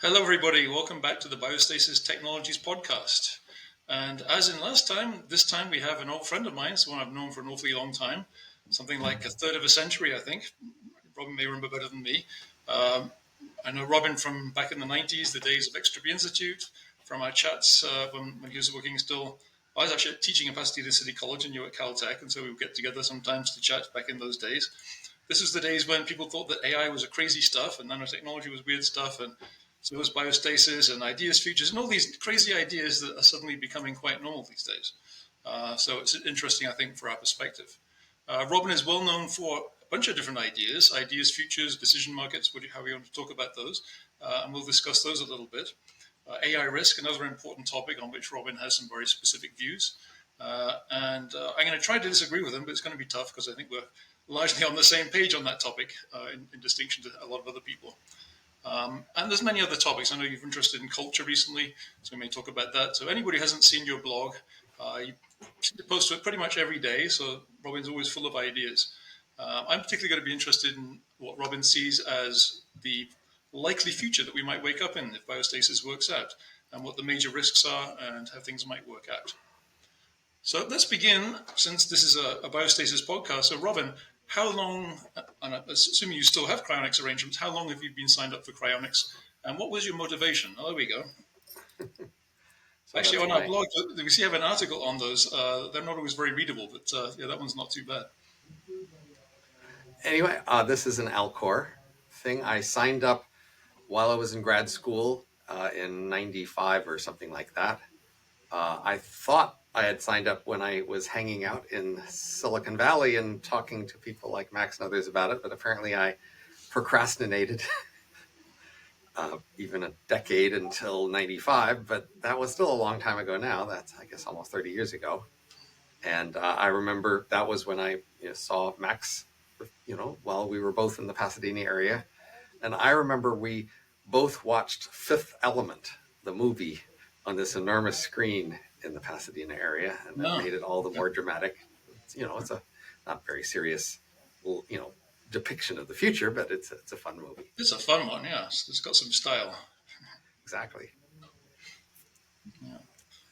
Hello, everybody. Welcome back to the Biostasis Technologies podcast. And as in last time, this time we have an old friend of mine, someone I've known for an awfully long time, something like a third of a century, I think. Robin may remember better than me. Um, I know Robin from back in the 90s, the days of Extra Institute, from our chats when he was working still. I was actually teaching at Pasadena City College and you at Caltech, and so we would get together sometimes to chat back in those days. This was the days when people thought that AI was a crazy stuff and nanotechnology was weird stuff, and so was biostasis and ideas futures and all these crazy ideas that are suddenly becoming quite normal these days. So it's interesting, I think, for our perspective. Robin is well known for a bunch of different ideas futures, decision markets, how we want to talk about those, and we'll discuss those a little bit. AI risk, another important topic on which Robin has some very specific views. I'm going to try to disagree with him, but it's going to be tough because I think we're largely on the same page on that topic, in distinction to a lot of other people. And there's many other topics. I know you're interested in culture recently, so we may talk about that. So anybody who hasn't seen your blog, you post to it pretty much every day. So Robin's always full of ideas. I'm particularly going to be interested in what Robin sees as the likely future that we might wake up in if biostasis works out, and what the major risks are and how things might work out. So let's begin, since this is a biostasis podcast. So Robin, how long, and assuming you still have cryonics arrangements, how long have you been signed up for cryonics? And what was your motivation? Oh, there we go. So Actually, that's on our my, blog, we see you have an article on those. They're not always very readable, but yeah, that one's not too bad. anyway, this is an Alcor thing. I signed up while I was in grad school in 95 or something like that. I thought I had signed up when I was hanging out in Silicon Valley and talking to people like Max and others about it, but apparently I procrastinated even a decade until 95, but that was still a long time ago now. That's, I guess, almost 30 years ago. And I remember that was when I saw Max, while we were both in the Pasadena area. And I remember we both watched Fifth Element, the movie, on this enormous screen in the Pasadena area. And that No, made it all the more dramatic. It's a not very serious, depiction of the future, but it's a fun movie. it's a fun one, yeah. It's got some style. Exactly. Yeah.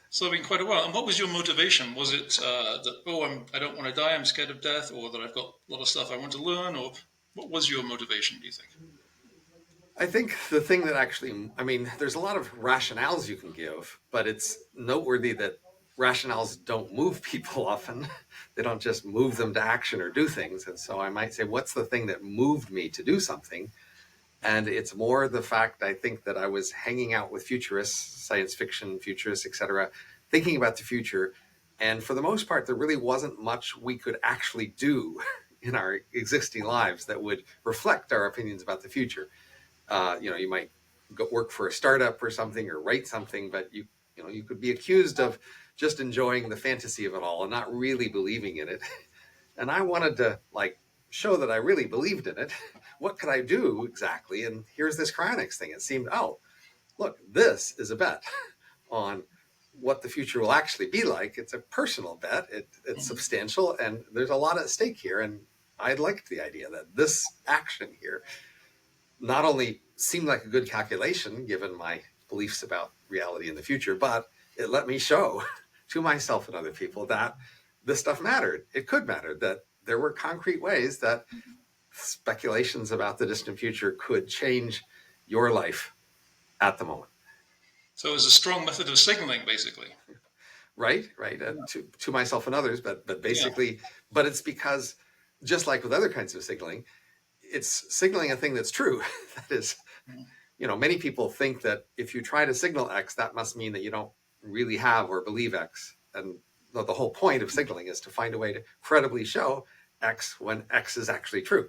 So it's been quite a while. And what was your motivation? Was it that, I don't want to die, I'm scared of death, or that I've got a lot of stuff I want to learn, or what was your motivation, do you think? I think the thing that actually, I mean, there's a lot of rationales you can give, but it's noteworthy that rationales don't move people often. They don't just move them to action or do things. And so I might say, what's the thing that moved me to do something? And it's more the fact, I think, that I was hanging out with futurists, science fiction futurists, etc., thinking about the future. And for the most part, there really wasn't much we could actually do in our existing lives that would reflect our opinions about the future. You might go work for a startup or something or write something, but you could be accused of just enjoying the fantasy of it all and not really believing in it. And I wanted to show that I really believed in it. What could I do exactly? And here's this cryonics thing. It seemed, oh, look, this is a bet on what the future will actually be like. It's a personal bet. It's substantial, and there's a lot at stake here. And I liked the idea that this action here not only seemed like a good calculation given my beliefs about reality in the future, but it let me show to myself and other people that this stuff mattered. It could matter, that there were concrete ways that speculations about the distant future could change your life at the moment. So it was a strong method of signaling, basically. Right. To myself and others, but Yeah. basically, but it's because, just like with other kinds of signaling, it's signaling a thing that's true. That is, many people think that if you try to signal X, that must mean that you don't really have or believe X. And the whole point of signaling is to find a way to credibly show X when X is actually true.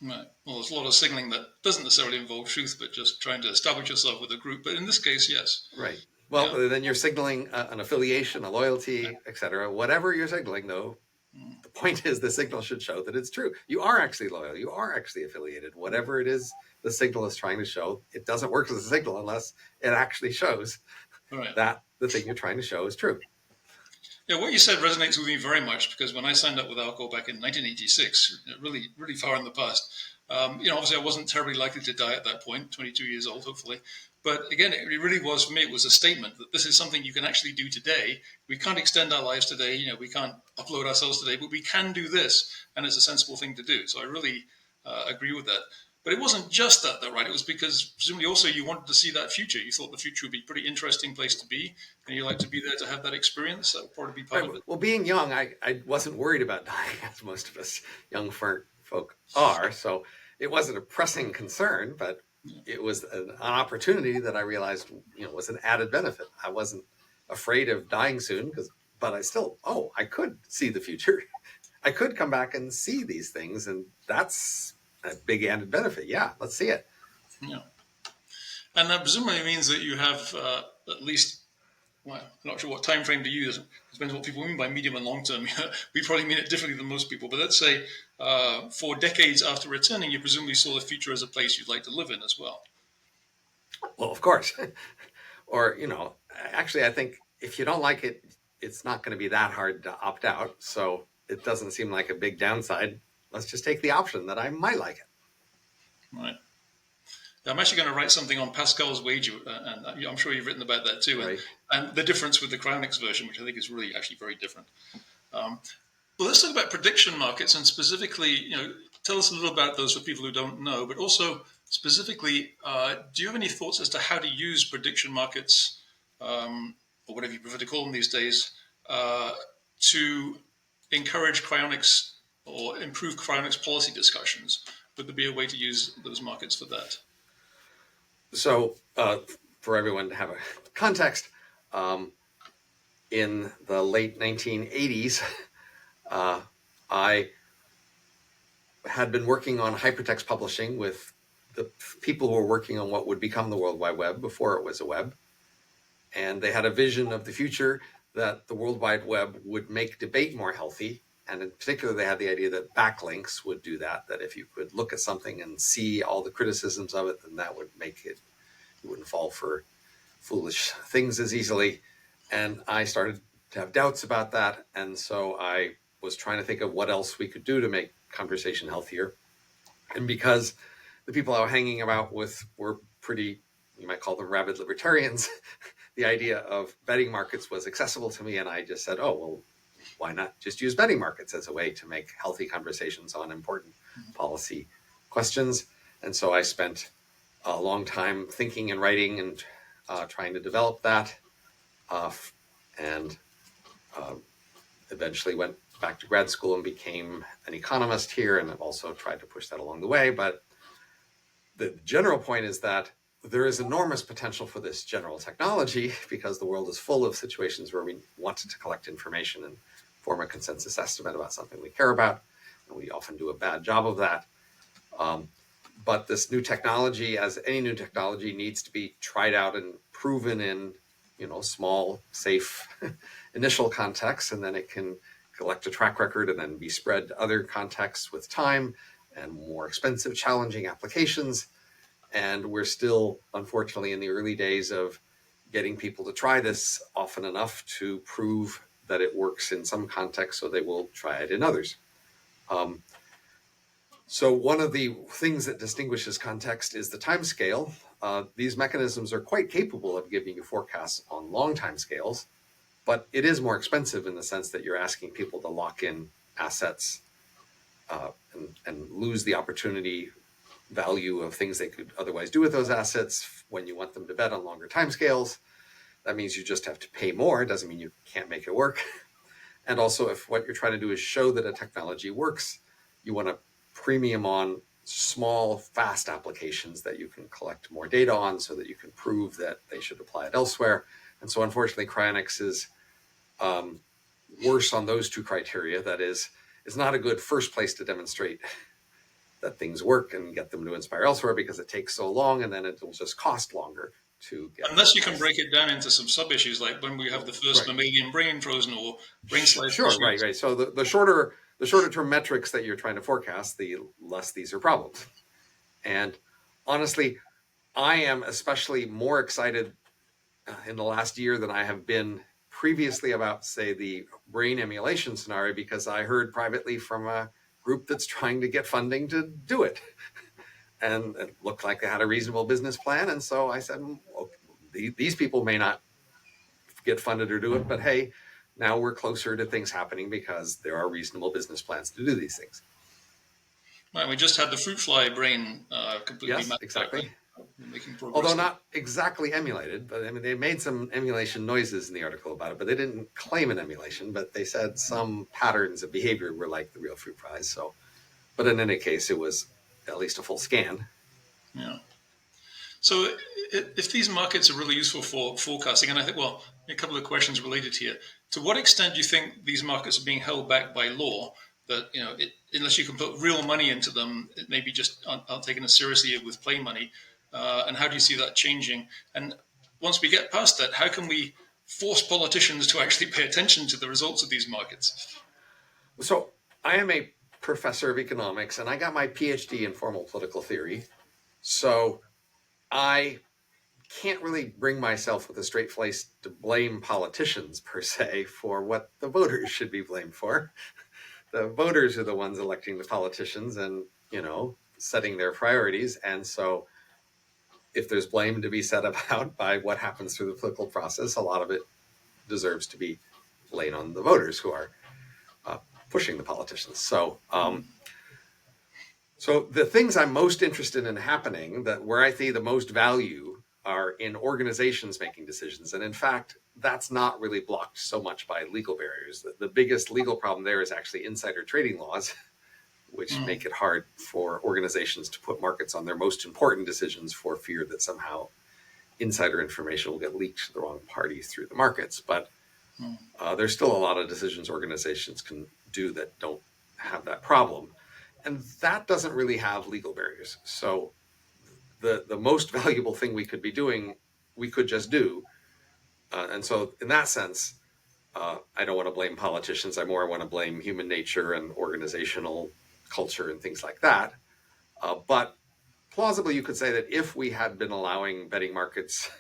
Right. Well, there's a lot of signaling that doesn't necessarily involve truth, but just trying to establish yourself with a group. But in this case, yes. Right. Well, then you're signaling an affiliation, a loyalty, etc. Whatever you're signaling, though, the point is the signal should show that it's true. You are actually loyal. You are actually affiliated. Whatever it is the signal is trying to show, it doesn't work as a signal unless it actually shows that the thing you're trying to show is true. Yeah, what you said resonates with me very much because when I signed up with Alco back in 1986, really, really far in the past, Obviously, I wasn't terribly likely to die at that point, 22 years old, hopefully. But again, it really was, for me, it was a statement that this is something you can actually do today. We can't extend our lives today. We can't upload ourselves today, but we can do this, and it's a sensible thing to do. So I really agree with that. But it wasn't just that, though, right? It was because presumably also you wanted to see that future. You thought the future would be a pretty interesting place to be, and you like to be there to have that experience. That would probably be part Right. of it. Well, being young, I wasn't worried about dying, as most of us young folk are. So it wasn't a pressing concern, but Yeah. it was an opportunity that I realized, was an added benefit. I wasn't afraid of dying soon, but I still, I could see the future. I could come back and see these things, and that's a big added benefit. Yeah, let's see it. Yeah. And that presumably means that you have at least, well, I'm not sure what time frame to use. It depends on what people mean by medium and long term. We probably mean it differently than most people. But let's say 4 decades after returning, you presumably saw the future as a place you'd like to live in as well. Well, of course. Or, actually, I think if you don't like it, it's not going to be that hard to opt out. So it doesn't seem like a big downside. Let's just take the option that I might like it. Right. I'm actually going to write something on Pascal's wager, and I'm sure you've written about that too, Right. and the difference with the cryonics version, which I think is really actually very different. Well, let's talk about prediction markets, and specifically, tell us a little about those for people who don't know. But also, specifically, do you have any thoughts as to how to use prediction markets, or whatever you prefer to call them these days, to encourage cryonics or improve cryonics policy discussions? Would there be a way to use those markets for that? So, for everyone to have a context, in the late 1980s, I had been working on hypertext publishing with the people who were working on what would become the World Wide Web before it was a web. And they had a vision of the future that the World Wide Web would make debate more healthy. And in particular, they had the idea that backlinks would do that, that if you could look at something and see all the criticisms of it, then that would make it, you wouldn't fall for foolish things as easily. And I started to have doubts about that. And so I was trying to think of what else we could do to make conversation healthier. And because the people I was hanging about with were pretty, you might call them rabid libertarians, the idea of betting markets was accessible to me. And I just said, well, why not just use betting markets as a way to make healthy conversations on important policy questions? And so I spent a long time thinking and writing and trying to develop that, and eventually went back to grad school and became an economist here, and I've also tried to push that along the way. But the general point is that there is enormous potential for this general technology because the world is full of situations where we wanted to collect information and form a consensus estimate about something we care about, and we often do a bad job of that. But this new technology, as any new technology, needs to be tried out and proven in, small, safe initial contexts, and then it can collect a track record and then be spread to other contexts with time and more expensive, challenging applications. And we're still, unfortunately, in the early days of getting people to try this often enough to prove that it works in some contexts, so they will try it in others. So one of the things that distinguishes context is the time scale. These mechanisms are quite capable of giving you forecasts on long time scales, but it is more expensive in the sense that you're asking people to lock in assets and lose the opportunity value of things they could otherwise do with those assets when you want them to bet on longer timescales. That means you just have to pay more. It doesn't mean you can't make it work. And also, if what you're trying to do is show that a technology works, you want to premium on small, fast applications that you can collect more data on so that you can prove that they should apply it elsewhere. And so, unfortunately, cryonics is worse on those two criteria. That is, it's not a good first place to demonstrate that things work and get them to inspire elsewhere because it takes so long, and then it will just cost longer to get. Unless you can break it down into some sub issues, like when we have the first mammalian brain frozen or brain slice. Sure, right. So the shorter term metrics that you're trying to forecast, the less these are problems. And honestly, I am especially more excited in the last year than I have been previously about, say, the brain emulation scenario, because I heard privately from a group that's trying to get funding to do it. And it looked like they had a reasonable business plan. And so I said, okay, these people may not get funded or do it, but hey, now we're closer to things happening because there are reasonable business plans to do these things. Right, we just had the fruit fly brain completely Yes, mapped out, exactly. right? We're making progress Although there. not exactly emulated, but I mean, they made some emulation noises in the article about it, but they didn't claim an emulation, but they said some patterns of behavior were like the real fruit flies. So, but in any case, it was at least a full scan. Yeah. So if these markets are really useful for forecasting, and I think, well, a couple of questions related here. To what extent do you think these markets are being held back by law? That unless you can put real money into them, it maybe just aren't taken as seriously with play money. And how do you see that changing? And once we get past that, how can we force politicians to actually pay attention to the results of these markets? So I am a professor of economics, and I got my PhD in formal political theory. So I can't really bring myself with a straight face to blame politicians per se for what the voters should be blamed for. The voters are the ones electing the politicians and, setting their priorities. And so if there's blame to be said about by what happens through the political process, a lot of it deserves to be laid on the voters who are pushing the politicians. So the things I'm most interested in happening, that where I see the most value, are in organizations making decisions. And in fact, that's not really blocked so much by legal barriers. The biggest legal problem there is actually insider trading laws, which Mm, make it hard for organizations to put markets on their most important decisions for fear that somehow insider information will get leaked to the wrong parties through the markets. But mm, there's still a lot of decisions organizations can do that don't have that problem. And that doesn't really have legal barriers. So the most valuable thing we could be doing, we could just do. And so in that sense, I don't want to blame politicians. I more want to blame human nature and organizational culture and things like that. But plausibly, you could say that if we had been allowing betting markets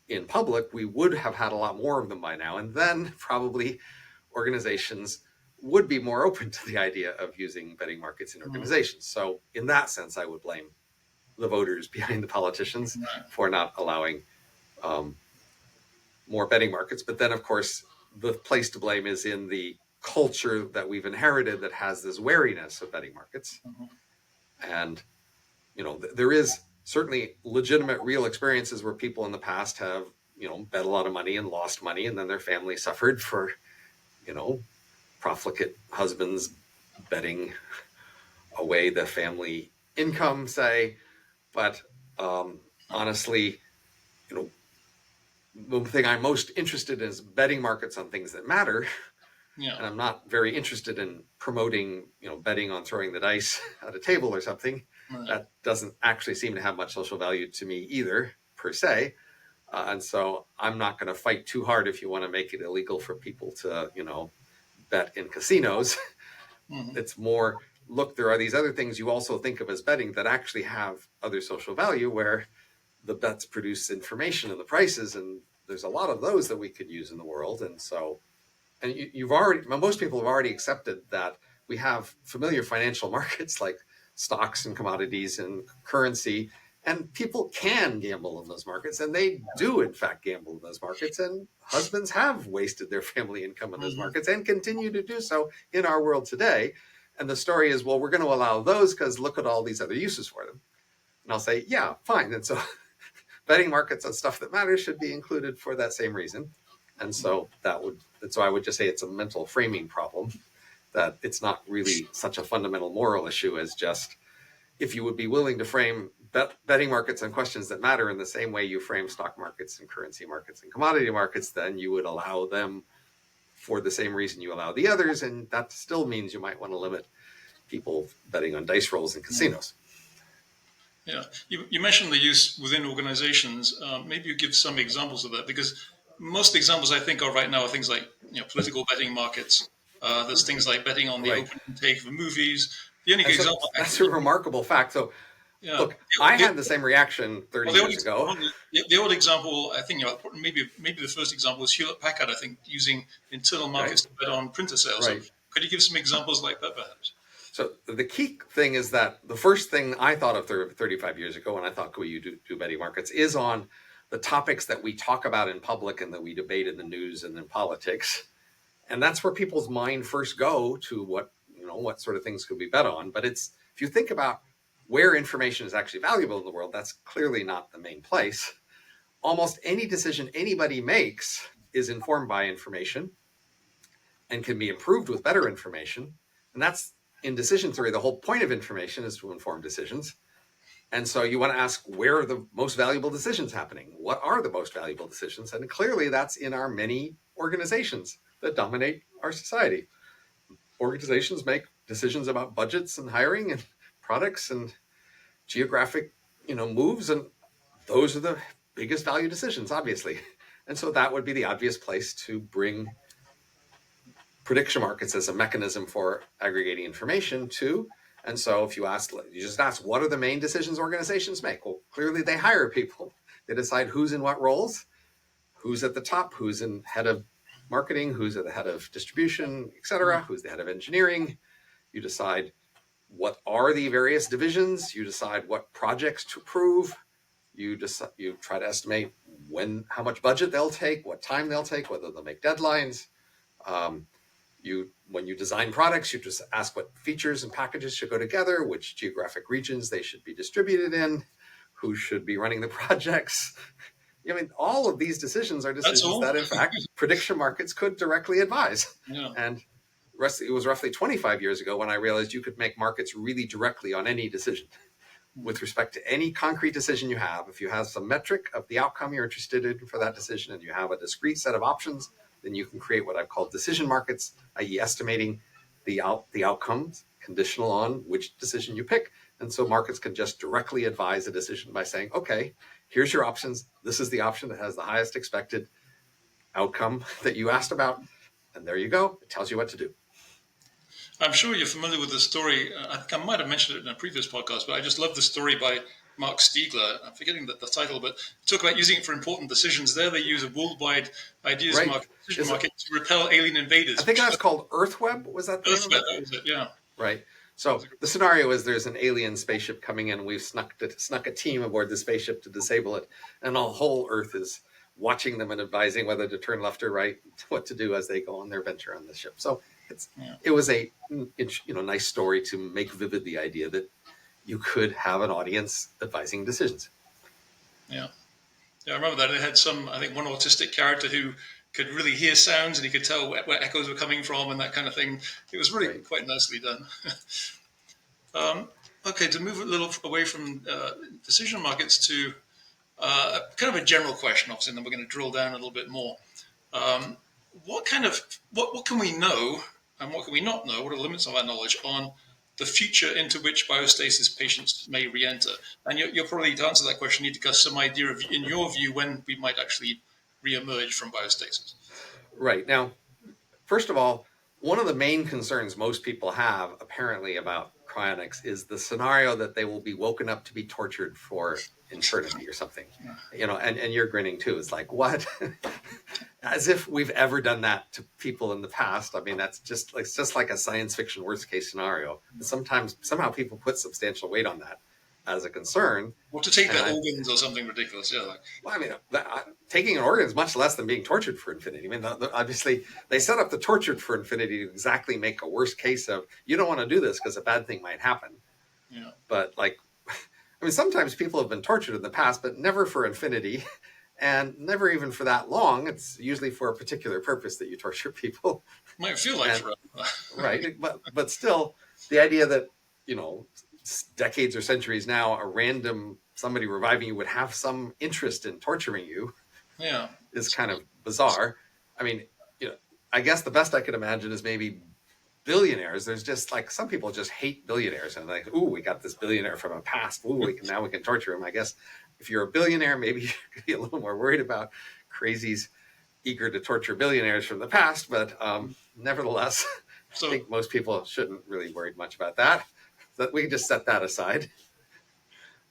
in public, we would have had a lot more of them by now. And then probably organizations would be more open to the idea of using betting markets in mm, organizations. So, in that sense, I would blame the voters behind the politicians right. for not allowing um, more betting markets. But then, of course, the place to blame is in the culture that we've inherited that has this wariness of betting markets. Mhm. And, there is certainly legitimate real experiences where people in the past have, bet a lot of money and lost money, and then their family suffered for, you know, profligate husbands betting away the family income, say. But honestly, you know, the thing I'm most interested in is betting markets on things that matter. Yeah. And I'm not very interested in promoting, betting on throwing the dice at a table or something. Right. That doesn't actually seem to have much social value to me either, per se. And so I'm not going to fight too hard if you want to make it illegal for people to, bet in casinos. Mhm. It's more, look, there are these other things you also think of as betting that actually have other social value, where the bets produce information and the prices, and there's a lot of those that we could use in the world. And so, and you've already, most people have already accepted that we have familiar financial markets like stocks and commodities and currency, and people can gamble in those markets, and they do in fact gamble in those markets, and husbands have wasted their family income in those Mhm. markets and continue to do so in our world today. And the story is, well, we're going to allow those because look at all these other uses for them. And I'll say, yeah, fine. And so betting markets on stuff that matters should be included for that same reason. And so so I would just say it's a mental framing problem, that it's not really such a fundamental moral issue as just, if you would be willing to frame betting markets on questions that matter in the same way you frame stock markets and currency markets and commodity markets, then you would allow them for the same reason you allow the others. And that still means you might want to limit people betting on dice rolls in casinos. Yeah, you mentioned the use within organizations. Maybe you give some examples of that, because most examples I think of right now are things like political betting markets. There's things like betting on the Right. opening take of movies. The only And so example I that's can a think of, remarkable fact. So, yeah, look, I the, had the same reaction 30 well, the old years example, ago. the old example I think maybe the first example was Hewlett Packard. I think using internal Right. markets to bet on printer sales. So Right. could you give some examples like that, perhaps? So the key thing is that the first thing I thought of 35 years ago when I thought, could you do betting markets, is on the topics that we talk about in public and that we debate in the news and in politics. And that's where people's mind first go to what sort of things could we bet on. But it's, if you think about where information is actually valuable in the world, that's clearly not the main place. Almost any decision anybody makes is informed by information and can be improved with better information. And that's, in decision theory, the whole point of information is to inform decisions. And so you want to ask, where are the most valuable decisions happening? What are the most valuable decisions? And clearly that's in our many organizations that dominate our society. Organizations make decisions about budgets and hiring and products and geographic, moves, and those are the biggest value decisions, obviously. And so that would be the obvious place to bring prediction markets as a mechanism for aggregating information to. And so if you just ask, what are the main decisions organizations make? Well, clearly they hire people. They decide who's in what roles, who's at the top, who's in head of marketing, who's at the head of distribution, et cetera, who's the head of engineering. You decide what are the various divisions. You decide what projects to approve. You try to estimate how much budget they'll take, what time they'll take, whether they'll make deadlines. When you design products, you just ask what features and packages should go together, which geographic regions they should be distributed in, who should be running the projects. I mean, all of these decisions are decisions that, in fact, prediction markets could directly advise. Yeah. And it was roughly 25 years ago when I realized you could make markets really directly on any decision. With respect to any concrete decision you have, if you have some metric of the outcome you're interested in for that decision and you have a discrete set of options, then you can create what I've called decision markets, i.e. estimating the outcomes conditional on which decision you pick. And so markets can just directly advise a decision by saying, okay, here's your options. This is the option that has the highest expected outcome that you asked about. And there you go. It tells you what to do. I'm sure you're familiar with the story. I think I might have mentioned it in a previous podcast, but I just love the story by Mark Stiegler. I'm forgetting the title, but talk about using it for important decisions. There they use a worldwide ideas decision market to repel alien invaders. I think that's called EarthWeb. Was that the name of it? That was it, yeah. Right. So the scenario is there's an alien spaceship coming in. We've snuck a team aboard the spaceship to disable it. And the whole Earth is watching them and advising whether to turn left or right, what to do as they go on their venture on the ship. So it was a nice story to make vivid the idea that you could have an audience advising decisions. Yeah, I remember that. It had one autistic character who could really hear sounds and he could tell where echoes were coming from and that kind of thing. It was really quite nicely done. Okay, to move a little away from decision markets to kind of a general question, obviously, and then we're going to drill down a little bit more. What can we know and what can we not know? What are the limits of our knowledge on the future into which biostasis patients may re-enter? And you'll probably, to answer that question, need to give us some idea of, in your view, when we might actually re-emerge from biostasis. Right. Now, first of all, one of the main concerns most people have, apparently, about cryonics is the scenario that they will be woken up to be tortured for eternity or something. And you're grinning too. It's like, what? As if we've ever done that to people in the past. I mean, that's just like a science fiction worst case scenario. And somehow people put substantial weight on that as a concern. Well, to take their organs or something ridiculous, yeah. Well, I mean, taking an organ is much less than being tortured for infinity. I mean, obviously, they set up the tortured for infinity to exactly make a worst case of, you don't want to do this because a bad thing might happen. Yeah. But sometimes people have been tortured in the past, but never for infinity. And never even for that long. It's usually for a particular purpose that you torture people. Might feel like forever. Right. But still, the idea that, decades or centuries now, somebody reviving you would have some interest in torturing you is kind of bizarre. I mean, I guess the best I could imagine is maybe billionaires. There's just some people just hate billionaires and ooh, we got this billionaire from a past. Ooh, now we can torture him. I guess if you're a billionaire, maybe you could be a little more worried about crazies eager to torture billionaires from the past. But nevertheless, I think most people shouldn't really worry much about that. That we can just set that aside.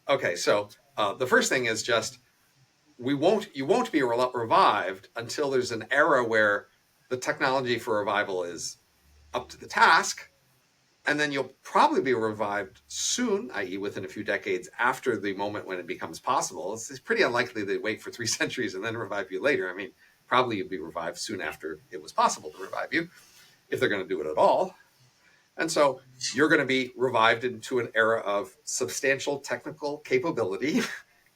Okay, so the first thing is just you won't be revived until there's an era where the technology for revival is up to the task, And then you'll probably be revived soon, i.e., within a few decades after the moment when it becomes possible. It's pretty unlikely they wait for 3 centuries and then revive you later. I mean, probably you'd be revived soon after it was possible to revive you, if they're going to do it at all. And so you're going to be revived into an era of substantial technical capability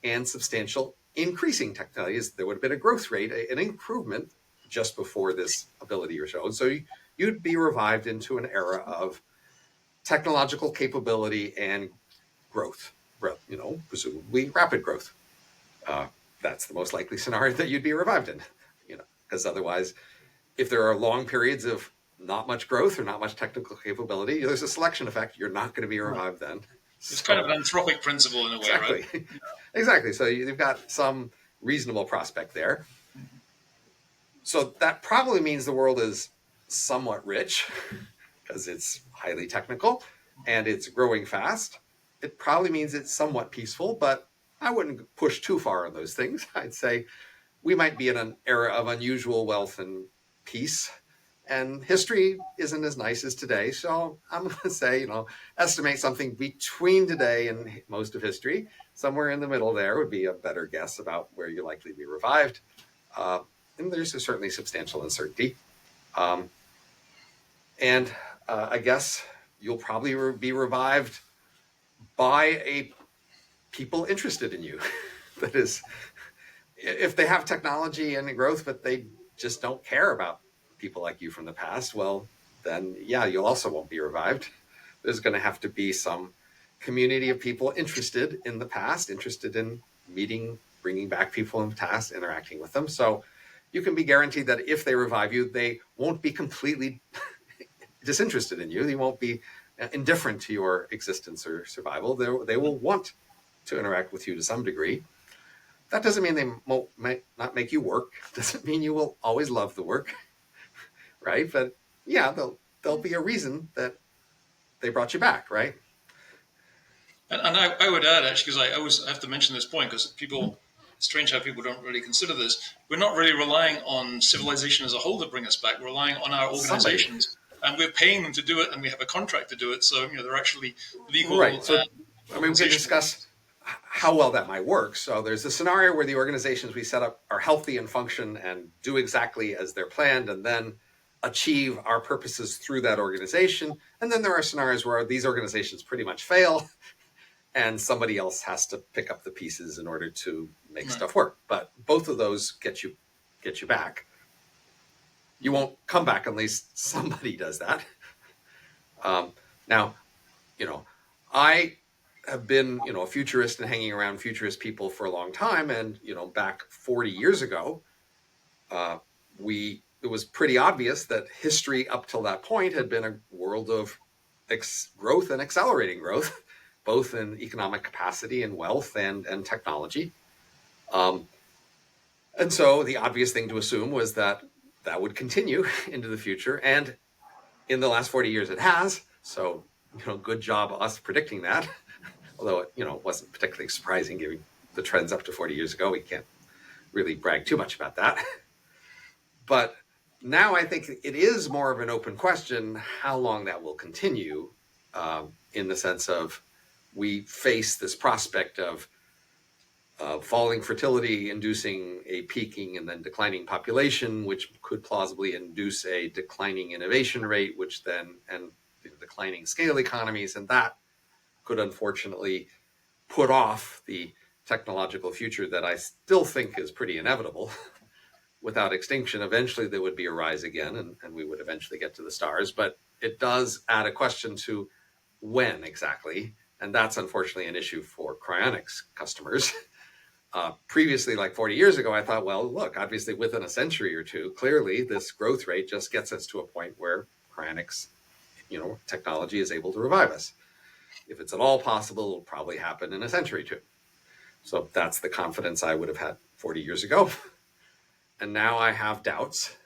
and substantial increasing technology. There would have been a growth rate, an improvement just before this ability you're shown. So you'd be revived into an era of technological capability and growth, presumably rapid growth. That's the most likely scenario that you'd be revived in, because otherwise, if there are long periods of not much growth or not much technical capability, there's a selection effect. You're not going to be revived then. It's kind of an anthropic principle in a way, exactly, right? exactly. So you've got some reasonable prospect there. So that probably means the world is somewhat rich because it's highly technical and it's growing fast. It probably means it's somewhat peaceful, but I wouldn't push too far on those things. I'd say we might be in an era of unusual wealth and peace, and history isn't as nice as today. So I'm going to say, estimate something between today and most of history. Somewhere in the middle there would be a better guess about where you're likely to be revived. And there's certainly substantial uncertainty. And I guess you'll probably be revived by a people interested in you. That is, if they have technology and growth, but they just don't care about people like you from the past, well, then yeah, you also won't be revived. There's going to have to be some community of people interested in the past, interested in meeting, bringing back people in the past, interacting with them. So you can be guaranteed that if they revive you, they won't be completely disinterested in you. They won't be indifferent to your existence or survival. They will want to interact with you to some degree. That doesn't mean they might not make you work. Doesn't mean you will always love the work, right? But yeah, there'll be a reason that they brought you back, right? And I would add, actually, because I always have to mention this point, because it's strange how people don't really consider this. We're not really relying on civilization as a whole to bring us back. We're relying on our Somebody, organizations, and we're paying them to do it, and we have a contract to do it. So, they're actually legal right? So, I mean, we can organizations. discuss how well that might work. So, there's a scenario where the organizations we set up are healthy and function and do exactly as they're planned, and then achieve our purposes through that organization. And then there are scenarios where these organizations pretty much fail and somebody else has to pick up the pieces in order to make Right. stuff work. But both of those get you back. You won't come back unless somebody does that. Now, I have been, a futurist and hanging around futurist people for a long time. And, back 40 years ago, it was pretty obvious that history up till that point had been a world of growth and accelerating growth, both in economic capacity and wealth and technology. And so the obvious thing to assume was that would continue into the future. And in the last 40 years, it has. So, good job us predicting that. Although it wasn't particularly surprising given the trends up to 40 years ago. We can't really brag too much about that. But now I think it is more of an open question how long that will continue, in the sense of we face this prospect of falling fertility inducing a peaking and then declining population, which could plausibly induce a declining innovation rate, which then, and declining scale economies, and that could unfortunately put off the technological future that I still think is pretty inevitable. Without extinction, eventually there would be a rise again, and we would eventually get to the stars. But it does add a question to when exactly, and that's unfortunately an issue for cryonics customers. Previously, like 40 years ago, I thought, well, look, obviously within a century or two, clearly this growth rate just gets us to a point where cryonics, technology is able to revive us. If it's at all possible, it'll probably happen in a century or two. So that's the confidence I would have had 40 years ago. And now I have doubts,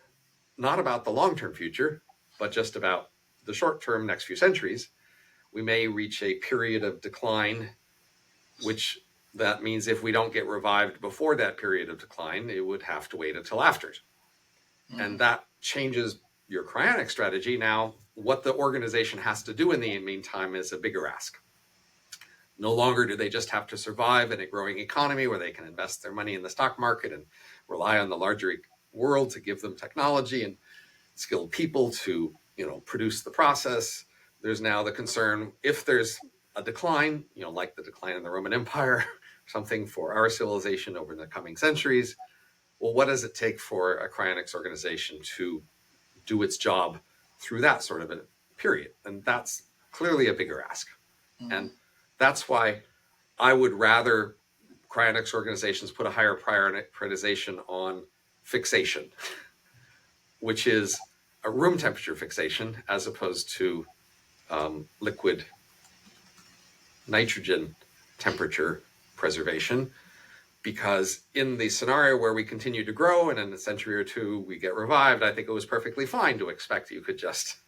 not about the long-term future, but just about the short-term next few centuries. We may reach a period of decline, which that means if we don't get revived before that period of decline, it would have to wait until after. Mm-hmm. And that changes your cryonic strategy. Now, what the organization has to do in the meantime is a bigger ask. No longer do they just have to survive in a growing economy where they can invest their money in the stock market and rely on the larger world to give them technology and skilled people to, produce the process. There's now the concern, if there's a decline, like the decline in the Roman Empire, something for our civilization over the coming centuries, well, what does it take for a cryonics organization to do its job through that sort of a period? And that's clearly a bigger ask. And that's why I would rather cryonics organizations put a higher prioritization on fixation, which is a room temperature fixation, as opposed to liquid nitrogen temperature preservation. Because in the scenario where we continue to grow and in a century or two we get revived, I think it was perfectly fine to expect you could just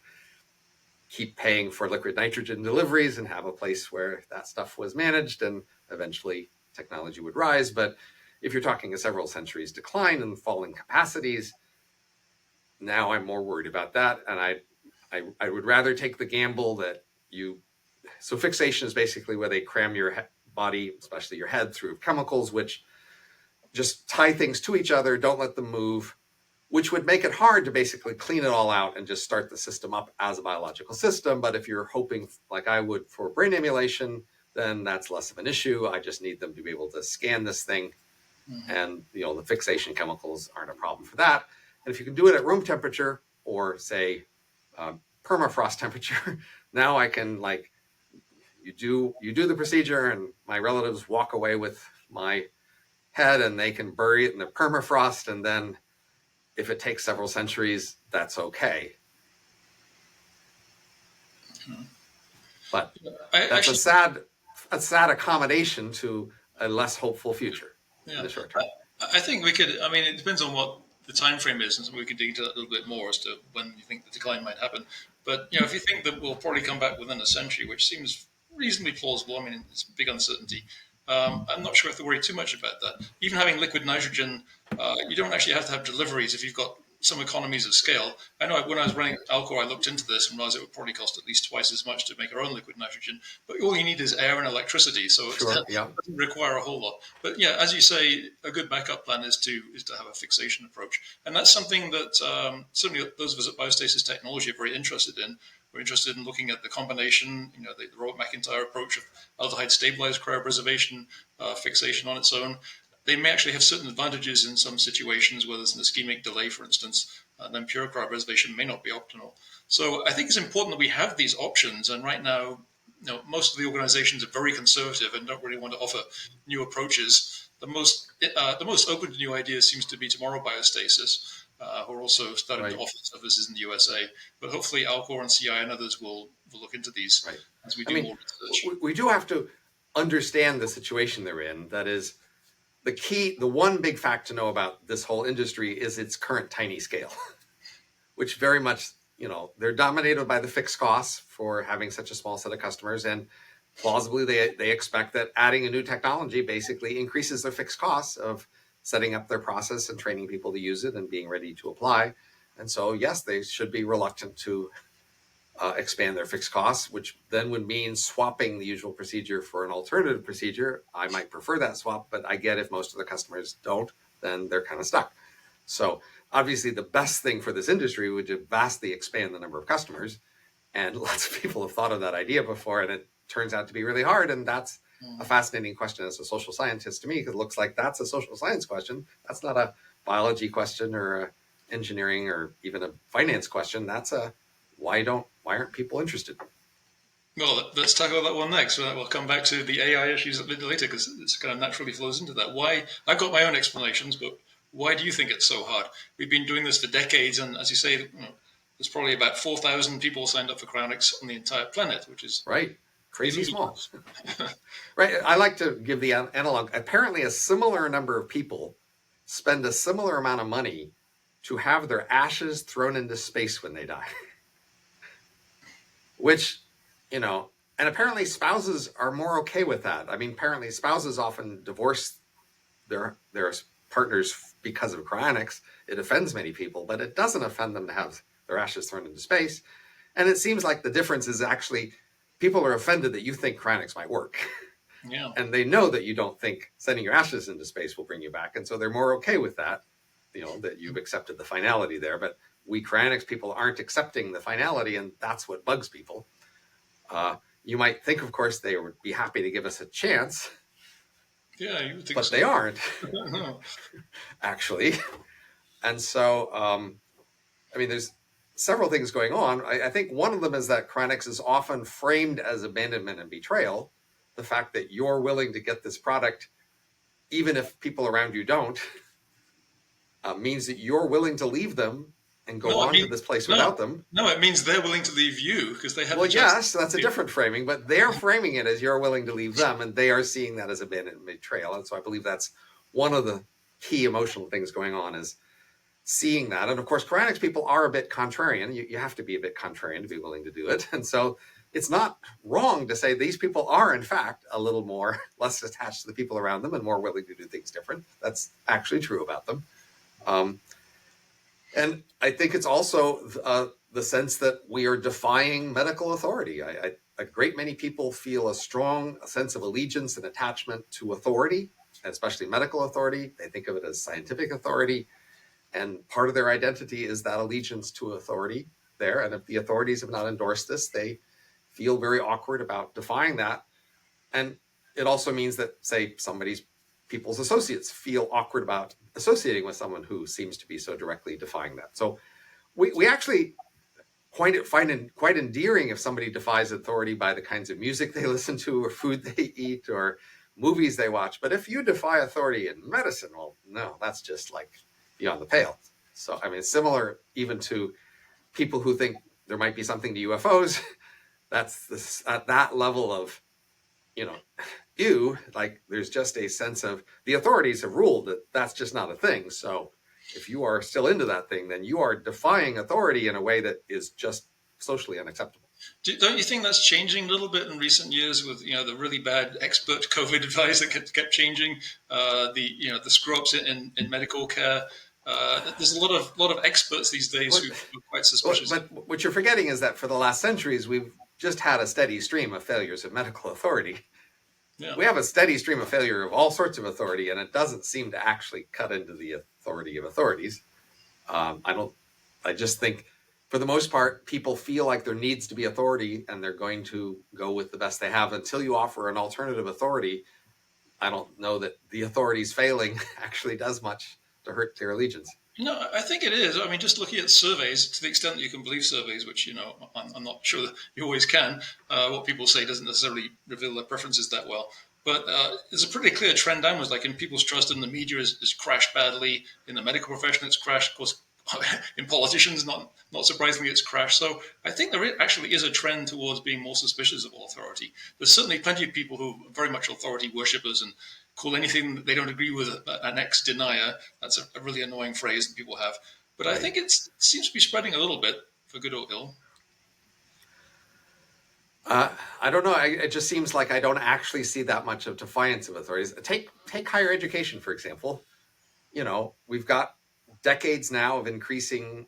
keep paying for liquid nitrogen deliveries and have a place where that stuff was managed, and eventually technology would rise. But if you're talking a several centuries decline and falling capacities, now I'm more worried about that. And I would rather take the gamble that so fixation is basically where they cram your body, especially your head, through chemicals, which just tie things to each other, don't let them move, which would make it hard to basically clean it all out and just start the system up as a biological system. But if you're hoping, like I would, for brain emulation, then that's less of an issue. I just need them to be able to scan this thing. And the fixation chemicals aren't a problem for that. And if you can do it at room temperature, or say permafrost temperature, now I can, like, you do the procedure and my relatives walk away with my head and they can bury it in the permafrost, and then if it takes several centuries, that's okay. But that's a sad accommodation to a less hopeful future in the short term. I think we could. I mean, it depends on what the time frame is, and we could dig into that a little bit more as to when you think the decline might happen. But if you think that we'll probably come back within a century, which seems reasonably plausible. I mean, it's a big uncertainty. I'm not sure I have to worry too much about that. Even having liquid nitrogen, you don't actually have to have deliveries if you've got some economies of scale. I know when I was running Alcor, I looked into this and realized it would probably cost at least twice as much to make our own liquid nitrogen. But all you need is air and electricity, so it doesn't require a whole lot. But yeah, as you say, a good backup plan is to have a fixation approach, and that's something that certainly those of us at Biostasis Technology are very interested in. We're interested in looking at the combination, the Robert McIntyre approach of aldehyde stabilized cryopreservation, fixation on its own. They may actually have certain advantages in some situations where there's an ischemic delay, for instance, and then pure cryopreservation may not be optimal. So I think it's important that we have these options. And right now, most of the organizations are very conservative and don't really want to offer new approaches. The most open to new ideas seems to be Tomorrow Biostasis, who are also starting to offer services in the USA. But hopefully Alcor and CI and others will look into these as we do more research. We do have to understand the situation they're in. That is, the one big fact to know about this whole industry is its current tiny scale, which very much, they're dominated by the fixed costs for having such a small set of customers. And plausibly, they expect that adding a new technology basically increases their fixed costs of setting up their process and training people to use it and being ready to apply. And so, yes, they should be reluctant to expand their fixed costs, which then would mean swapping the usual procedure for an alternative procedure. I might prefer that swap, but I get if most of the customers don't, then they're kind of stuck. So obviously the best thing for this industry would to vastly expand the number of customers. And lots of people have thought of that idea before, and it turns out to be really hard. And that's a fascinating question as a social scientist to me, because it looks like that's a social science question. That's not a biology question or a engineering or even a finance question. That's a why aren't people interested? Well, let's tackle that one next. We'll come back to the AI issues a bit later, because it kind of naturally flows into that. Why? I've got my own explanations, but why do you think it's so hard? We've been doing this for decades, and as you say, there's probably about 4,000 people signed up for cryonics on the entire planet, which is crazy small. Right. I like to give the analog. Apparently, a similar number of people spend a similar amount of money to have their ashes thrown into space when they die. Which, and apparently spouses are more okay with that. I mean, apparently spouses often divorce their partners because of cryonics. It offends many people, but it doesn't offend them to have their ashes thrown into space. And it seems like the difference is actually people are offended that you think cryonics might work. Yeah. And they know that you don't think sending your ashes into space will bring you back. And so they're more okay with that, that you've accepted the finality there. But we cryonics people aren't accepting the finality, and that's what bugs people. You might think, of course, they would be happy to give us a chance, Yeah, you would think but they so. aren't, No. actually. And so, there's several things going on. I think one of them is that cryonics is often framed as abandonment and betrayal. The fact that you're willing to get this product, even if people around you don't, means that you're willing to leave them and go No, I on to mean, this place no, without them. no, it means they're willing to leave you because they have Well, the chance to yes, that's a leave different framing, but they're framing it as you're willing to leave them, and they are seeing that as abandonment and betrayal. And so I believe that's one of the key emotional things going on is seeing that. And of course, cryonics people are a bit contrarian. You have to be a bit contrarian to be willing to do it. And so it's not wrong to say these people are, in fact, a little more less attached to the people around them and more willing to do things different. That's actually true about them. And I think it's also the sense that we are defying medical authority. A great many people feel a strong sense of allegiance and attachment to authority, especially medical authority. They think of it as scientific authority. And part of their identity is that allegiance to authority there. And if the authorities have not endorsed this, they feel very awkward about defying that. And it also means that, say, people's associates feel awkward about associating with someone who seems to be so directly defying that. So we actually find it quite endearing if somebody defies authority by the kinds of music they listen to or food they eat or movies they watch. But if you defy authority in medicine, well, no, that's just like beyond the pale. So, similar even to people who think there might be something to UFOs. That's at that level of, like there's just a sense of the authorities have ruled that that's just not a thing. So if you are still into that thing, then you are defying authority in a way that is just socially unacceptable. Don't you think that's changing a little bit in recent years with the really bad expert COVID advice that kept changing, the screw ups in medical care? There's a lot of experts these days But, who are quite suspicious. but what you're forgetting is that for the last centuries, we've just had a steady stream of failures of medical authority. Yeah. We have a steady stream of failure of all sorts of authority, and it doesn't seem to actually cut into the authority of authorities. I just think for the most part, people feel like there needs to be authority and they're going to go with the best they have until you offer an alternative authority. I don't know that the authorities failing actually does much to hurt their allegiance. No, I think it is. I mean, just looking at surveys, to the extent that you can believe surveys, which I'm not sure that you always can. What people say doesn't necessarily reveal their preferences that well. But there's a pretty clear trend downwards. Like in people's trust in the media has crashed badly. In the medical profession, it's crashed. Of course, in politicians, not surprisingly, it's crashed. So I think there actually is a trend towards being more suspicious of authority. There's certainly plenty of people who are very much authority worshippers and call anything that they don't agree with an ex-denier. That's a really annoying phrase that people have. But I Right. think it seems to be spreading a little bit, for good or ill. I don't know. It just seems like I don't actually see that much of defiance of authorities. Take higher education, for example. We've got decades now of increasing,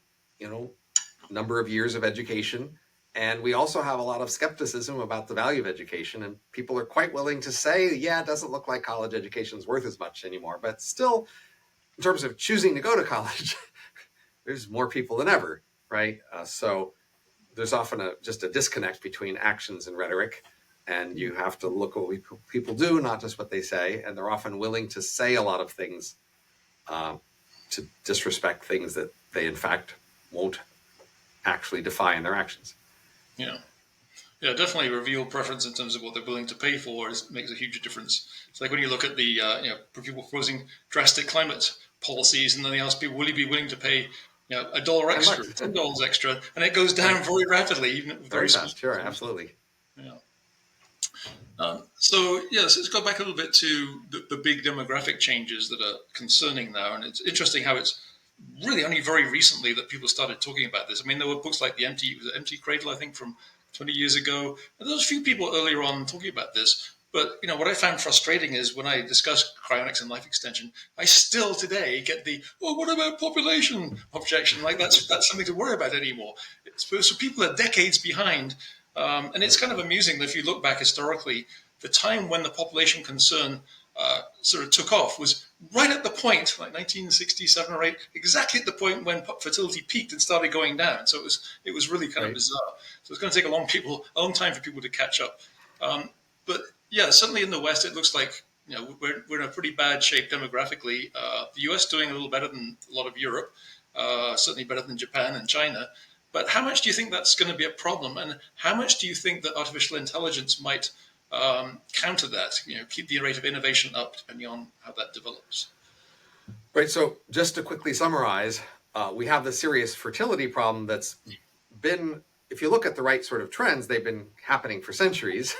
number of years of education. And we also have a lot of skepticism about the value of education. And people are quite willing to say, yeah, it doesn't look like college education is worth as much anymore. But still, in terms of choosing to go to college, there's more people than ever, right? So there's often just a disconnect between actions and rhetoric. And you have to look at what people do, not just what they say. And they're often willing to say a lot of things to disrespect things that they, in fact, won't actually defy in their actions. Yeah. Yeah, definitely reveal preference in terms of what they're willing to pay for makes a huge difference. It's like when you look at the people proposing drastic climate policies, and then they ask people, "Will you be willing to pay $1 How extra, much? $10 extra?" And it goes down Right. very rapidly, even at very Very small fast. Sure. sums. Absolutely. Yeah. So yes, let's go back a little bit to the big demographic changes that are concerning now, and it's interesting how it's really only very recently that people started talking about this. I mean, there were books like Empty Cradle, I think, from 20 years ago. And there was a few people earlier on talking about this, But what I found frustrating is when I discuss cryonics and life extension, I still today get the what about population objection? Like that's something to worry about anymore. So people are decades behind, and it's kind of amusing that if you look back historically, the time when the population concern sort of took off was right at the point, like 1967 or 8, exactly at the point when fertility peaked and started going down. So it was really kind of Right. bizarre. So it's going to take a long time for people to catch up. But yeah, certainly in the West, it looks like we're in a pretty bad shape demographically. The US doing a little better than a lot of Europe, certainly better than Japan and China. But how much do you think that's going to be a problem, and how much do you think that artificial intelligence might counter that? Keep the rate of innovation up, depending on how that develops. Right. So just to quickly summarize, we have the serious fertility problem that's been, if you look at the right sort of trends, they've been happening for centuries.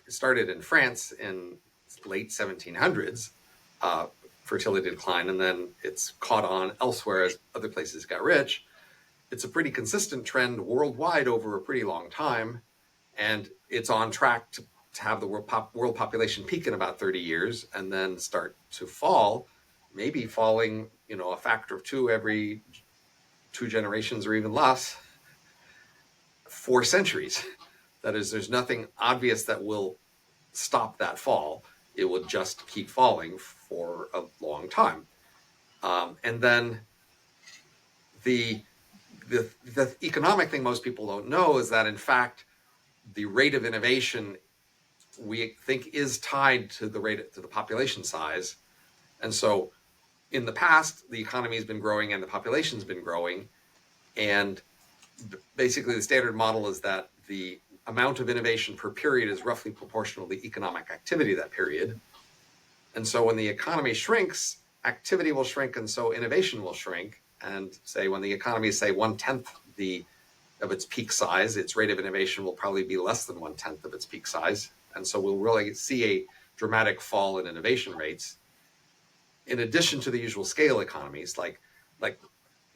It started in France in late 1700s, fertility decline, and then it's caught on elsewhere as other places got rich. It's a pretty consistent trend worldwide over a pretty long time, and it's on track to have the world population peak in about 30 years and then start to fall, maybe falling, a factor of two every 2 generations or even less for centuries. That is, there's nothing obvious that will stop that fall. It will just keep falling for a long time. And then the, the economic thing most people don't know is that, in fact, the rate of innovation we think is tied to the population size. And so in the past, the economy has been growing and the population's been growing. And basically the standard model is that the amount of innovation per period is roughly proportional to the economic activity of that period. And so when the economy shrinks, activity will shrink, and so innovation will shrink. And say when the economy is, say, 1/10 of its peak size, its rate of innovation will probably be less than 1/10 of its peak size. And so we'll really see a dramatic fall in innovation rates, in addition to the usual scale economies, like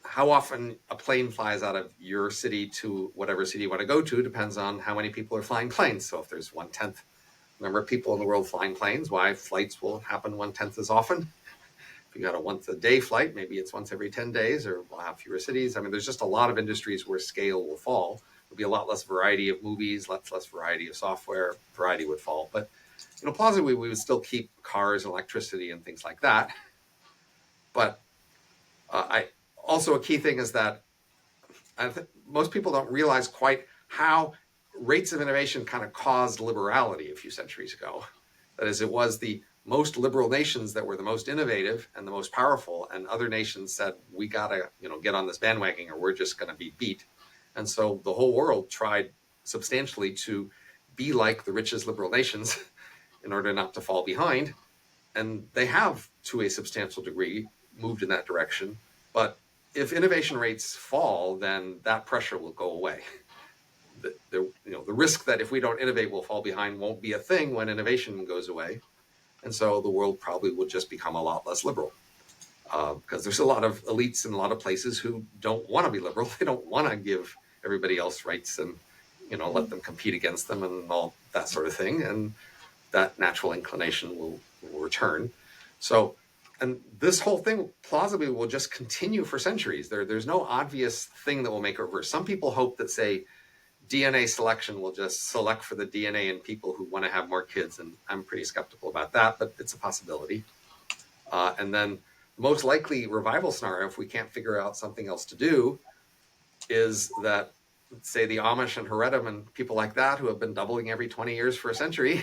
how often a plane flies out of your city to whatever city you want to go to depends on how many people are flying planes. So if there's 1/10 number of people in the world flying planes, why flights will happen 1/10 as often. If you got a once a day flight, maybe it's once every 10 days, or we'll have fewer cities. I mean, there's just a lot of industries where scale will fall. There'll be a lot less variety of movies, lots less variety of software, variety would fall. But plausibly, we would still keep cars and electricity and things like that. But I also, a key thing is that most people don't realize quite how rates of innovation kind of caused liberality a few centuries ago. That is, it was the most liberal nations that were the most innovative and the most powerful, and other nations said, we gotta get on this bandwagon or we're just going to be beat. And so the whole world tried substantially to be like the richest liberal nations in order not to fall behind. And they have, to a substantial degree, moved in that direction. But if innovation rates fall, then that pressure will go away. The risk that if we don't innovate, we'll fall behind won't be a thing when innovation goes away. And so the world probably will just become a lot less liberal, because there's a lot of elites in a lot of places who don't want to be liberal. They don't want to give everybody else rights and let them compete against them and all that sort of thing. And that natural inclination will return. So, and this whole thing plausibly will just continue for centuries. There's no obvious thing that will make it reverse. Some people hope that, say, DNA selection will just select for the DNA in people who want to have more kids, and I'm pretty skeptical about that, but it's a possibility. And then the most likely revival scenario, if we can't figure out something else to do, is that, say, the Amish and Haredim and people like that, who have been doubling every 20 years for a century,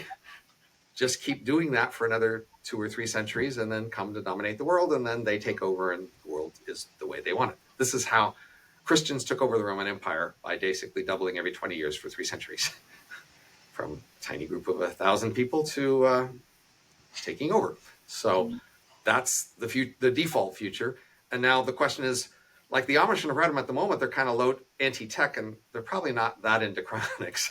just keep doing that for another 2 or 3 centuries and then come to dominate the world, and then they take over and the world is the way they want it. This is how Christians took over the Roman Empire, by basically doubling every 20 years for 3 centuries, from a tiny group of 1,000 people to taking over. So that's the default future. And now the question is, like the Amish and Haredim at the moment, they're kind of low anti-tech, and they're probably not that into cryonics.